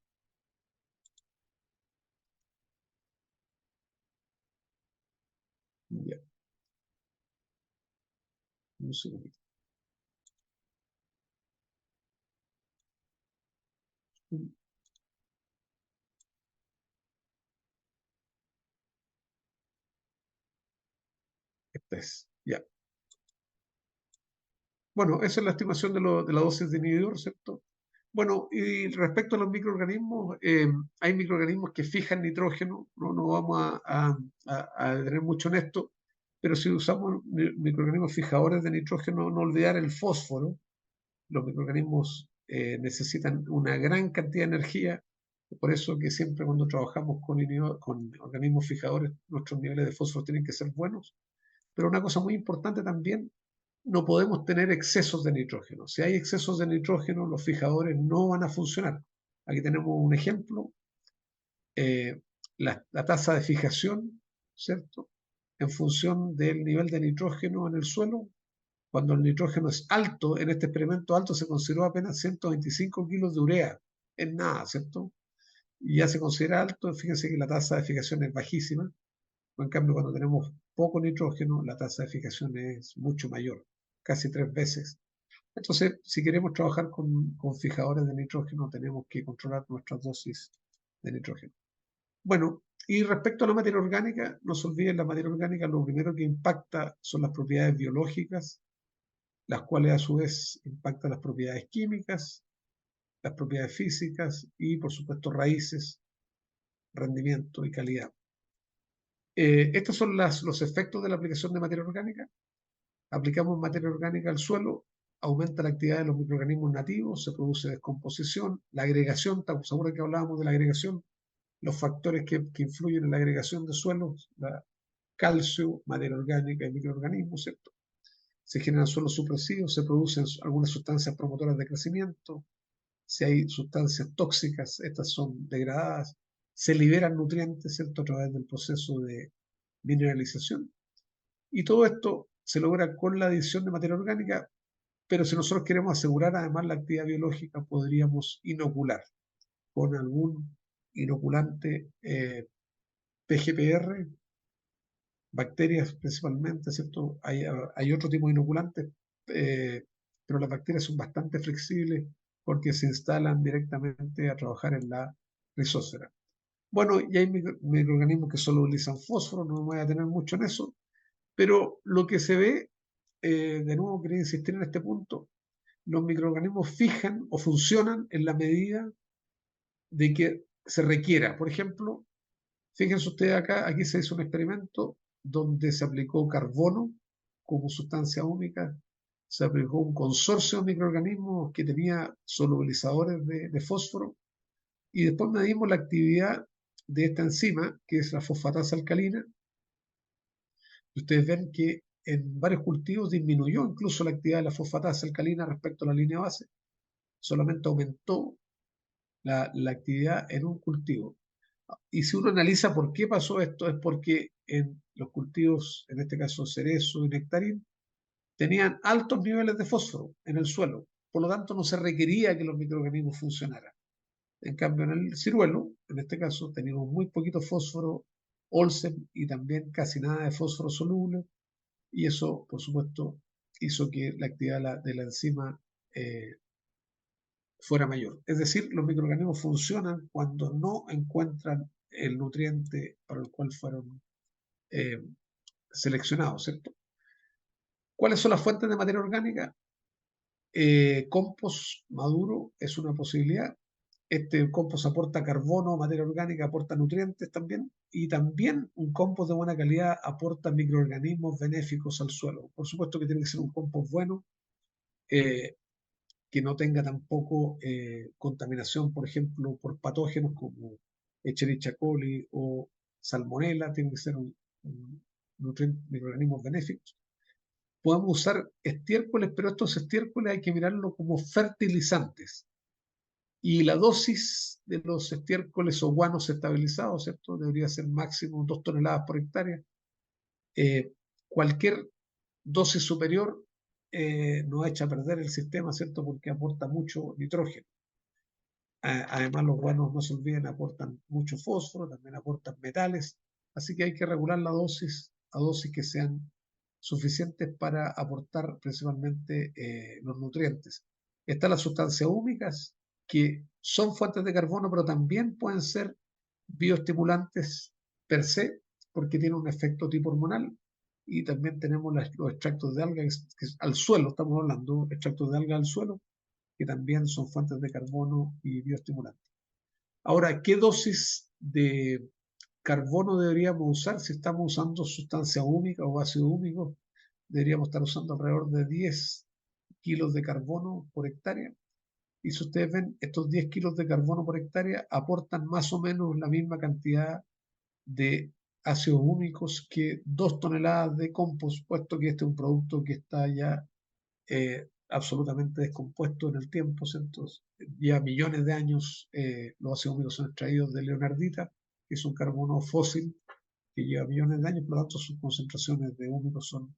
Ya, un segundito. Esta es. Ya. Bueno, esa es la estimación de la dosis de inhibidor, ¿cierto? Bueno, y respecto a los microorganismos, hay microorganismos que fijan nitrógeno, no vamos a detener mucho en esto, pero si usamos microorganismos fijadores de nitrógeno, no olvidar el fósforo. Los microorganismos necesitan una gran cantidad de energía, por eso que siempre cuando trabajamos con organismos fijadores, nuestros niveles de fósforo tienen que ser buenos. Pero una cosa muy importante también, no podemos tener excesos de nitrógeno. Si hay excesos de nitrógeno, los fijadores no van a funcionar. Aquí tenemos un ejemplo, la tasa de fijación, ¿cierto? En función del nivel de nitrógeno en el suelo. Cuando el nitrógeno es alto, en este experimento alto se consideró apenas 125 kilos de urea. Es nada, ¿cierto? Y ya se considera alto, fíjense que la tasa de fijación es bajísima. En cambio, cuando tenemos poco nitrógeno, la tasa de fijación es mucho mayor, casi 3 veces. Entonces, si queremos trabajar con fijadores de nitrógeno, tenemos que controlar nuestras dosis de nitrógeno. Bueno, y respecto a la materia orgánica, no se olviden, la materia orgánica lo primero que impacta son las propiedades biológicas, las cuales a su vez impactan las propiedades químicas, las propiedades físicas y, por supuesto, raíces, rendimiento y calidad. Estos son los efectos de la aplicación de materia orgánica. Aplicamos materia orgánica al suelo, aumenta la actividad de los microorganismos nativos, se produce descomposición, la agregación, ¿se acuerdan que hablábamos de la agregación? Los factores que influyen en la agregación de suelos, calcio, materia orgánica y microorganismos, ¿cierto? Se generan suelos supresivos, se producen algunas sustancias promotoras de crecimiento, si hay sustancias tóxicas, estas son degradadas, se liberan nutrientes, ¿cierto? A través del proceso de mineralización. Y todo esto se logra con la adición de materia orgánica, pero si nosotros queremos asegurar además la actividad biológica, podríamos inocular con algún inoculante PGPR, bacterias principalmente, ¿cierto? Hay otro tipo de inoculantes, pero las bacterias son bastante flexibles porque se instalan directamente a trabajar en la rizósfera. Bueno, y hay microorganismos que solo utilizan fósforo, no me voy a detener mucho en eso, pero lo que se ve, de nuevo quería insistir en este punto, los microorganismos fijan o funcionan en la medida de que se requiera. Por ejemplo, fíjense ustedes acá, aquí se hizo un experimento donde se aplicó carbono como sustancia única, se aplicó un consorcio de microorganismos que tenía solubilizadores de fósforo y después medimos la actividad de esta enzima, que es la fosfatasa alcalina, y ustedes ven que en varios cultivos disminuyó incluso la actividad de la fosfatasa alcalina respecto a la línea base, solamente aumentó la actividad en un cultivo. Y si uno analiza por qué pasó esto, es porque en los cultivos, en este caso cerezo y nectarín, tenían altos niveles de fósforo en el suelo. Por lo tanto, no se requería que los microorganismos funcionaran. En cambio, en el ciruelo, en este caso, teníamos muy poquito fósforo Olsen y también casi nada de fósforo soluble. Y eso, por supuesto, hizo que la actividad de la enzima fuera mayor. Es decir, los microorganismos funcionan cuando no encuentran el nutriente para el cual fueron eh, seleccionados, ¿cierto? ¿Cuáles son las fuentes de materia orgánica? Compost maduro es una posibilidad. Este compost aporta carbono, materia orgánica, aporta nutrientes también, y también un compost de buena calidad aporta microorganismos benéficos al suelo. Por supuesto que tiene que ser un compost bueno, eh, que no tenga tampoco contaminación, por ejemplo, por patógenos como Escherichia coli o Salmonella. Tiene que ser un microorganismos benéficos. Podemos usar estiércoles, pero estos estiércoles hay que mirarlo como fertilizantes. Y la dosis de los estiércoles o guanos estabilizados, ¿cierto? Debería ser máximo 2 toneladas por hectárea. Cualquier dosis superior nos echa a perder el sistema, ¿cierto? Porque aporta mucho nitrógeno. Además, los guanos, no se olviden, aportan mucho fósforo, también aportan metales, así que hay que regular la dosis a dosis que sean suficientes para aportar principalmente los nutrientes. Están las sustancias húmicas, que son fuentes de carbono, pero también pueden ser bioestimulantes per se, porque tienen un efecto tipo hormonal. Y también tenemos los extractos de algas al suelo, estamos hablando, extractos de algas al suelo, que también son fuentes de carbono y bioestimulantes. Ahora, ¿qué dosis de carbono deberíamos usar si estamos usando sustancia húmica o ácido húmico? Deberíamos estar usando alrededor de 10 kilos de carbono por hectárea. Y si ustedes ven, estos 10 kilos de carbono por hectárea aportan más o menos la misma cantidad de ácidos húmicos que 2 toneladas de compost, puesto que este es un producto que está ya absolutamente descompuesto en el tiempo. Entonces, ya millones de años los ácidos húmicos son extraídos de leonardita, que es un carbono fósil que lleva millones de años, por lo tanto sus concentraciones de húmicos son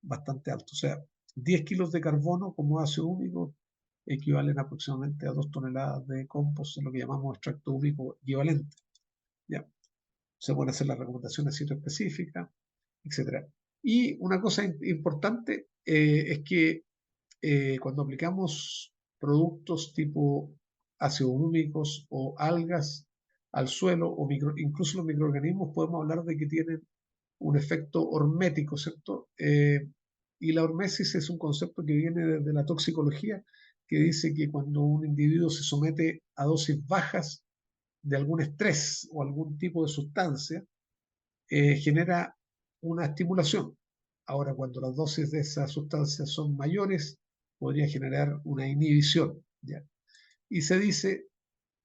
bastante altas. O sea, 10 kilos de carbono como ácido húmico equivalen aproximadamente a 2 toneladas de compost, en lo que llamamos extracto húmico equivalente. ¿Ya? Se pueden hacer las recomendaciones sitio-específicas, etc. Y una cosa importante es que cuando aplicamos productos tipo ácidos húmicos o algas al suelo, o incluso los microorganismos, podemos hablar de que tienen un efecto hormético, ¿cierto? Y la hormesis es un concepto que viene desde la toxicología, que dice que cuando un individuo se somete a dosis bajas de algún estrés o algún tipo de sustancia, genera una estimulación. Ahora, cuando las dosis de esas sustancias son mayores, podría generar una inhibición, ¿ya? Y se dice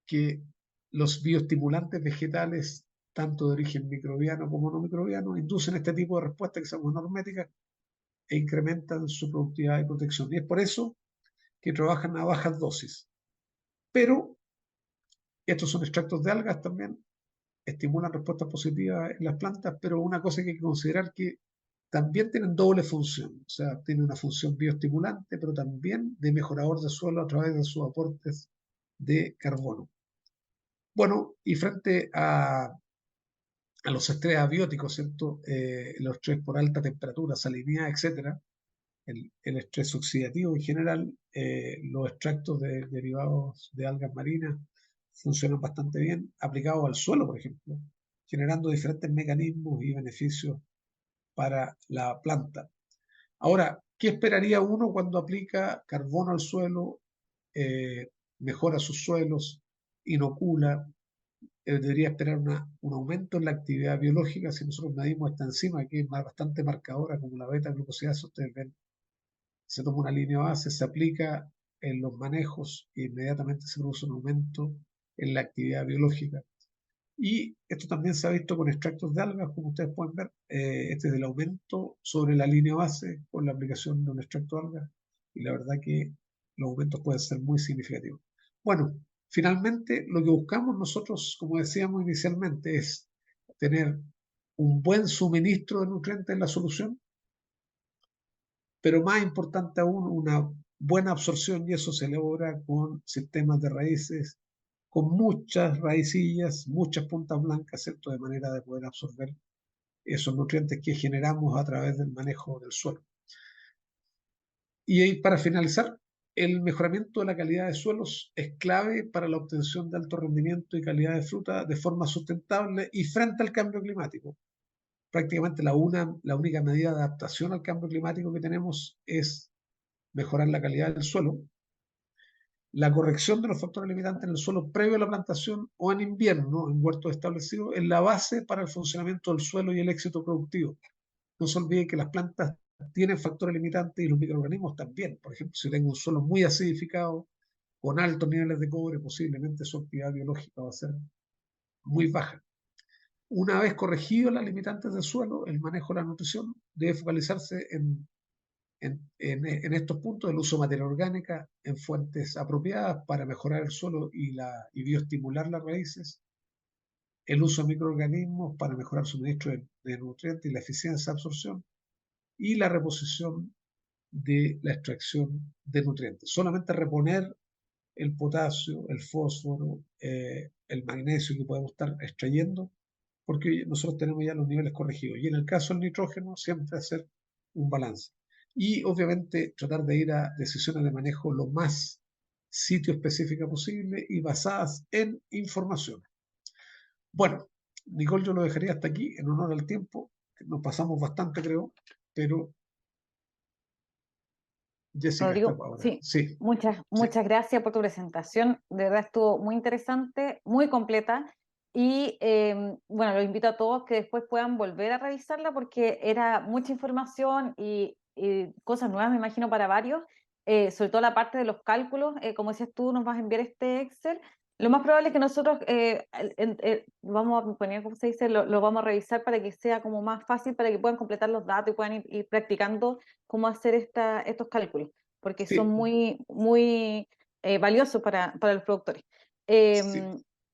que los bioestimulantes vegetales, tanto de origen microbiano como no microbiano, inducen este tipo de respuestas que se llaman horméticas e incrementan su productividad y protección. Y es por eso que trabajan a bajas dosis. Pero estos son extractos de algas también, estimulan respuestas positivas en las plantas, pero una cosa que hay que considerar que también tienen doble función, o sea, tienen una función bioestimulante, pero también de mejorador de suelo a través de sus aportes de carbono. Bueno, y frente a los estrés abióticos, ¿cierto? Los estrés por alta temperatura, salinidad, etcétera, el estrés oxidativo en general, los extractos derivados de algas marinas funcionan bastante bien aplicados al suelo, por ejemplo, generando diferentes mecanismos y beneficios para la planta. Ahora, ¿qué esperaría uno cuando aplica carbono al suelo, mejora sus suelos, inocula? Debería esperar un aumento en la actividad biológica. Si nosotros medimos esta enzima, que es bastante marcadora, como la beta-glucosidasa, ustedes ven, se toma una línea base, se aplica en los manejos e inmediatamente se produce un aumento en la actividad biológica. Y esto también se ha visto con extractos de algas, como ustedes pueden ver. Este es el aumento sobre la línea base con la aplicación de un extracto de algas. Y la verdad que los aumentos pueden ser muy significativos. Bueno, finalmente lo que buscamos nosotros, como decíamos inicialmente, es tener un buen suministro de nutrientes en la solución, pero más importante aún, una buena absorción, y eso se logra con sistemas de raíces, con muchas raicillas, muchas puntas blancas, ¿cierto? De manera de poder absorber esos nutrientes que generamos a través del manejo del suelo. Y para finalizar, el mejoramiento de la calidad de suelos es clave para la obtención de alto rendimiento y calidad de fruta de forma sustentable y frente al cambio climático. Prácticamente la única medida de adaptación al cambio climático que tenemos es mejorar la calidad del suelo. La corrección de los factores limitantes en el suelo previo a la plantación o en invierno, en huertos establecidos, es la base para el funcionamiento del suelo y el éxito productivo. No se olvide que las plantas tienen factores limitantes y los microorganismos también. Por ejemplo, si tengo un suelo muy acidificado, con altos niveles de cobre, posiblemente su actividad biológica va a ser muy baja. Una vez corregidos las limitantes del suelo, el manejo de la nutrición debe focalizarse en estos puntos: el uso de materia orgánica en fuentes apropiadas para mejorar el suelo y bioestimular las raíces, el uso de microorganismos para mejorar el suministro de nutrientes y la eficiencia de absorción, y la reposición de la extracción de nutrientes. Solamente reponer el potasio, el fósforo, el magnesio que podemos estar extrayendo, porque nosotros tenemos ya los niveles corregidos. Y en el caso del nitrógeno, siempre hacer un balance. Y obviamente tratar de ir a decisiones de manejo lo más sitio específica posible y basadas en información. Bueno, Nicole, yo lo dejaría hasta aquí en honor al tiempo. Nos pasamos bastante, creo, pero Jessica está Rodrigo, ahora. sí, Sí, muchas, sí, muchas gracias por tu presentación. De verdad estuvo muy interesante, muy completa. Y bueno, los invito a todos que después puedan volver a revisarla porque era mucha información y cosas nuevas, me imagino, para varios. Sobre todo la parte de los cálculos. Como decías tú, nos vas a enviar este Excel. Lo más probable es que nosotros vamos a poner, ¿cómo se dice? Lo vamos a revisar para que sea como más fácil, para que puedan completar los datos y puedan ir practicando cómo hacer estos cálculos, porque son sí, muy, muy valiosos para los productores. sí.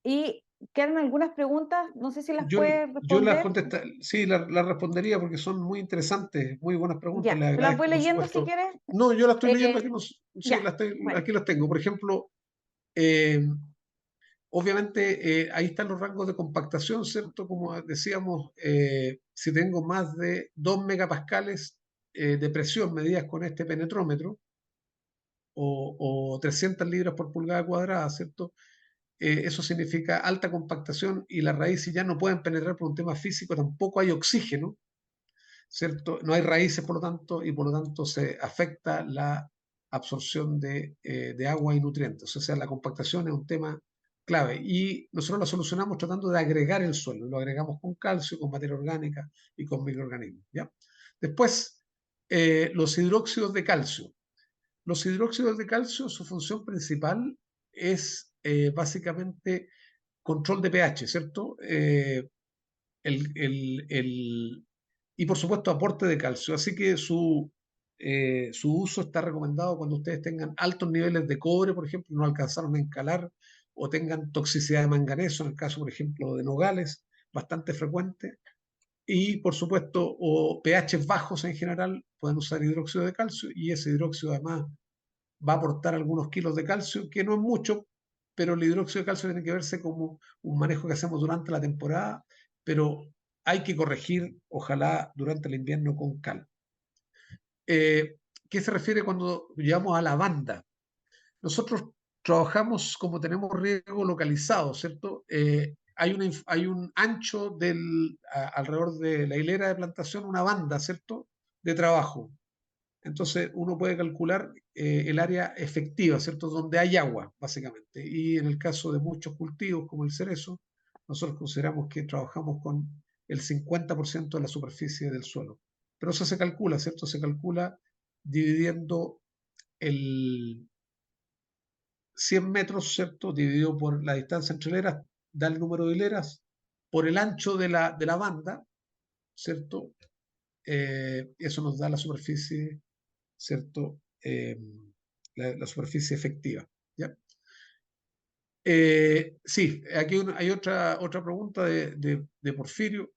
Y quedan algunas preguntas, no sé si las Yo, puedes yo las responder. contesta, sí, las respondería porque son muy interesantes, muy buenas preguntas. Ya, Les te las voy agradezco, por leyendo si supuesto. quieres. No, yo las estoy leyendo aquí, Eh, sí, ya, bueno, aquí los tengo. Por ejemplo, eh, obviamente ahí están los rangos de compactación, ¿cierto? Como decíamos, si tengo más de 2 megapascales de presión medidas con este penetrómetro o 300 libras por pulgada cuadrada, ¿cierto? Eso significa alta compactación y las raíces ya no pueden penetrar por un tema físico, tampoco hay oxígeno, ¿cierto? No hay raíces, por lo tanto, y por lo tanto se afecta la absorción de agua y nutrientes. O sea, la compactación es un tema clave y nosotros la solucionamos tratando de agregar el suelo. Lo agregamos con calcio, con materia orgánica y con microorganismos, ¿ya? Después, los hidróxidos de calcio. Los hidróxidos de calcio, su función principal es básicamente control de pH, ¿cierto? El, el, el, y por supuesto aporte de calcio. Así que su uso está recomendado cuando ustedes tengan altos niveles de cobre, por ejemplo, no alcanzaron a encalar, o tengan toxicidad de manganeso, en el caso, por ejemplo, de nogales, bastante frecuente. Y por supuesto, o pH bajos en general, pueden usar hidróxido de calcio y ese hidróxido además va a aportar algunos kilos de calcio, que no es mucho, pero el hidróxido de calcio tiene que verse como un manejo que hacemos durante la temporada, pero hay que corregir, ojalá, durante el invierno con cal. ¿Qué se refiere cuando llegamos a la banda? Nosotros trabajamos como tenemos riego localizado, ¿cierto? Hay un ancho alrededor de la hilera de plantación, una banda, ¿cierto? De trabajo. Entonces uno puede calcular el área efectiva, ¿cierto? Donde hay agua, básicamente. Y en el caso de muchos cultivos, como el cerezo, nosotros consideramos que trabajamos con el 50% de la superficie del suelo. Pero eso se calcula, ¿cierto? Se calcula dividiendo el 100 metros, ¿cierto? Dividido por la distancia entre hileras, da el número de hileras, por el ancho de la banda, ¿cierto? Eso nos da la superficie, ¿cierto? La superficie efectiva, ¿ya? Sí, aquí hay otra pregunta de Porfirio.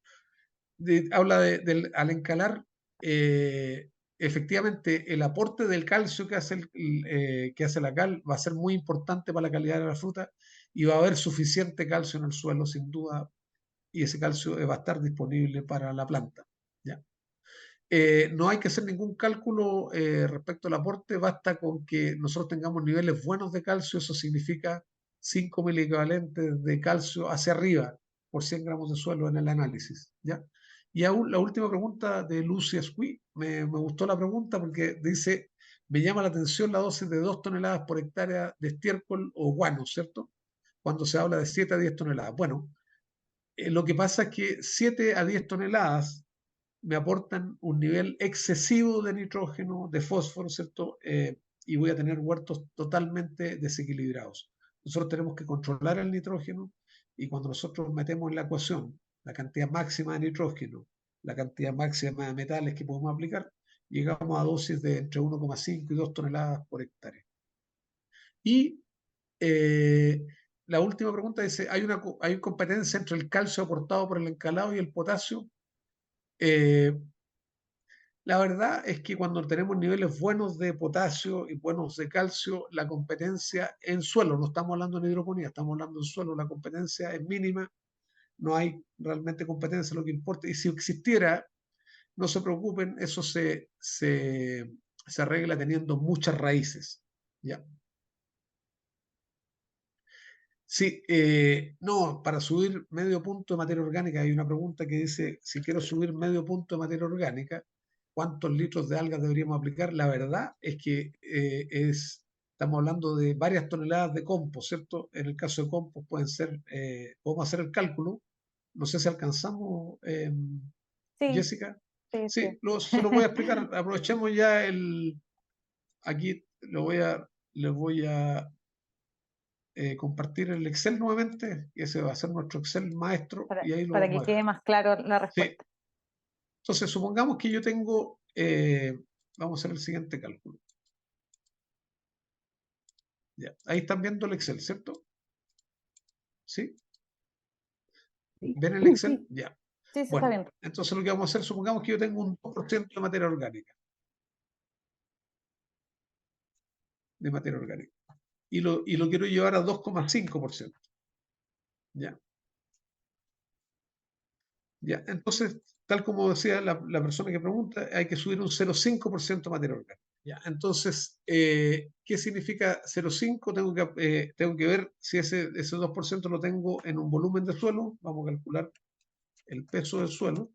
Habla al encalar, efectivamente, el aporte del calcio que hace la cal va a ser muy importante para la calidad de la fruta y va a haber suficiente calcio en el suelo, sin duda, y ese calcio va a estar disponible para la planta, ¿ya? No hay que hacer ningún cálculo respecto al aporte, basta con que nosotros tengamos niveles buenos de calcio, eso significa 5 miliequivalentes de calcio hacia arriba por 100 gramos de suelo en el análisis, ¿ya? Y aún la última pregunta de Lucia Squi, me gustó la pregunta porque dice, me llama la atención la dosis de 2 toneladas por hectárea de estiércol o guano, ¿cierto? Cuando se habla de 7 a 10 toneladas. Bueno, lo que pasa es que 7 a 10 toneladas me aportan un nivel excesivo de nitrógeno, de fósforo, ¿cierto? Y voy a tener huertos totalmente desequilibrados. Nosotros tenemos que controlar el nitrógeno y cuando nosotros metemos en la ecuación la cantidad máxima de nitrógeno, la cantidad máxima de metales que podemos aplicar, llegamos a dosis de entre 1,5 y 2 toneladas por hectárea. Y la última pregunta dice, ¿hay competencia entre el calcio aportado por el encalado y el potasio? La verdad es que cuando tenemos niveles buenos de potasio y buenos de calcio, la competencia en suelo, no estamos hablando de hidroponía, estamos hablando en suelo, la competencia es mínima, no hay realmente competencia, lo que importa. Y si existiera, no se preocupen, eso se arregla teniendo muchas raíces. ¿Ya? Sí, no, para subir medio punto de materia orgánica, hay una pregunta que dice, si quiero subir medio punto de materia orgánica, ¿cuántos litros de algas deberíamos aplicar? La verdad es que estamos hablando de varias toneladas de compost, ¿cierto? En el caso de compost pueden ser, podemos hacer el cálculo, no sé si alcanzamos, Sí, Jessica. sí, sí. Sí, se lo voy a explicar, aprovechemos ya aquí les voy a compartir el Excel nuevamente, y ese va a ser nuestro Excel maestro, y ahí lo Para vamos que a quede dejar. más claro la Sí, respuesta. entonces supongamos que yo tengo, vamos a hacer el siguiente cálculo. Ya, ahí están viendo el Excel, ¿cierto? ¿Sí? Sí, ¿Ven el Excel? sí, Ya. Sí, se está Bueno, viendo. entonces lo que vamos a hacer, supongamos que yo tengo un 2% de materia orgánica, y lo quiero llevar a 2,5%. Ya. Ya, entonces, tal como decía la persona que pregunta, hay que subir un 0,5% de materia orgánica. Ya, entonces, ¿qué significa 0,5? Tengo que ver si ese 2% lo tengo en un volumen de suelo. Vamos a calcular el peso del suelo.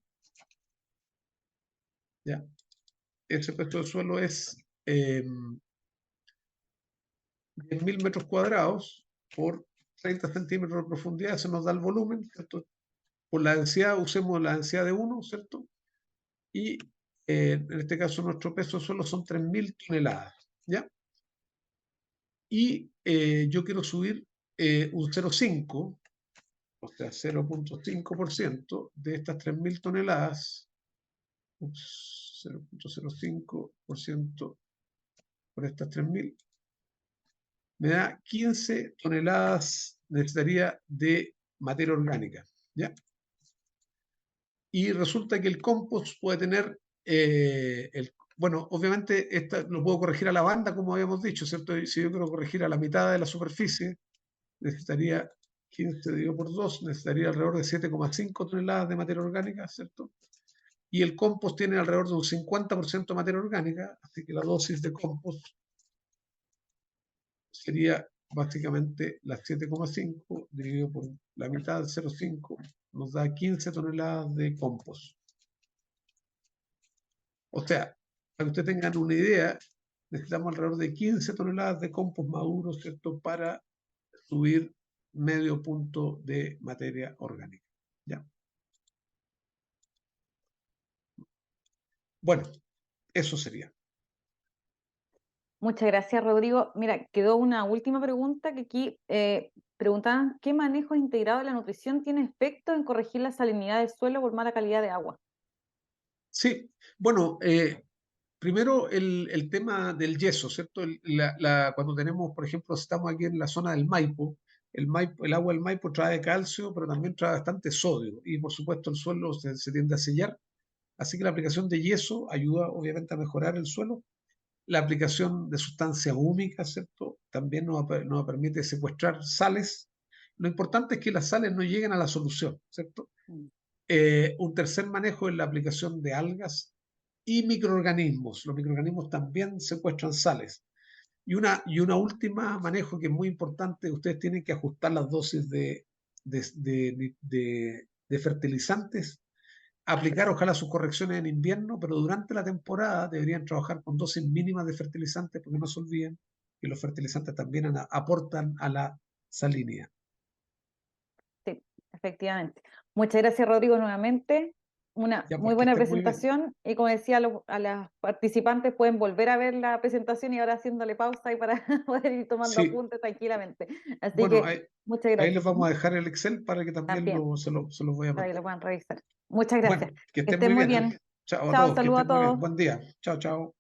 Ya, ese peso del suelo es 10.000 metros cuadrados por 30 centímetros de profundidad. Eso nos da el volumen, ¿cierto? Por la densidad, usemos la densidad de 1, ¿cierto? Y en este caso nuestro peso solo son 3.000 toneladas, ¿ya? Y yo quiero subir un 0,5, o sea, 0,5% de estas 3.000 toneladas, 0,05% por estas 3.000, me da 15 toneladas, necesitaría de materia orgánica, ¿ya? Y resulta que el compost puede tener, bueno, obviamente lo puedo corregir a la banda, como habíamos dicho, ¿cierto? Y si yo quiero corregir a la mitad de la superficie, necesitaría 15 dividido por 2, necesitaría alrededor de 7,5 toneladas de materia orgánica, ¿cierto? Y el compost tiene alrededor de un 50% de materia orgánica, así que la dosis de compost sería básicamente las 7,5 dividido por la mitad del 0,5, nos da 15 toneladas de compost. O sea, para que ustedes tengan una idea, necesitamos alrededor de 15 toneladas de compost maduro, ¿cierto?, para subir medio punto de materia orgánica. ¿Ya? Bueno, eso sería. Muchas gracias, Rodrigo. Mira, quedó una última pregunta que aquí preguntaban, ¿qué manejo integrado de la nutrición tiene efecto en corregir la salinidad del suelo por mala calidad de agua? Sí, bueno, primero el tema del yeso, ¿cierto? Cuando tenemos, por ejemplo, estamos aquí en la zona del Maipo, el agua del Maipo trae calcio, pero también trae bastante sodio, y por supuesto el suelo se tiende a sellar, así que la aplicación de yeso ayuda obviamente a mejorar el suelo. La aplicación de sustancias húmicas, ¿cierto? También nos permite secuestrar sales. Lo importante es que las sales no lleguen a la solución, ¿cierto? Mm. Un tercer manejo es la aplicación de algas y microorganismos. Los microorganismos también secuestran sales. Y una última manejo que es muy importante, ustedes tienen que ajustar las dosis de fertilizantes aplicar ojalá sus correcciones en invierno, pero durante la temporada deberían trabajar con dosis mínimas de fertilizantes, porque no se olviden que los fertilizantes también aportan a la salinidad. Sí, efectivamente. Muchas gracias, Rodrigo, nuevamente. Una Ya, muy pues que buena estén muy bien. presentación y como decía, a las participantes pueden volver a ver la presentación y ahora haciéndole pausa y para poder ir tomando Sí, apuntes tranquilamente. Así bueno, que muchas ahí gracias. les vamos a dejar el Excel para que también También, se los voy a para que mandar. lo puedan revisar. Muchas gracias. Bueno, que Que estén estén muy muy bien. bien. Chao a Chao, todos, que saludos a estén muy bien. todos. Buen día. Chao, chao.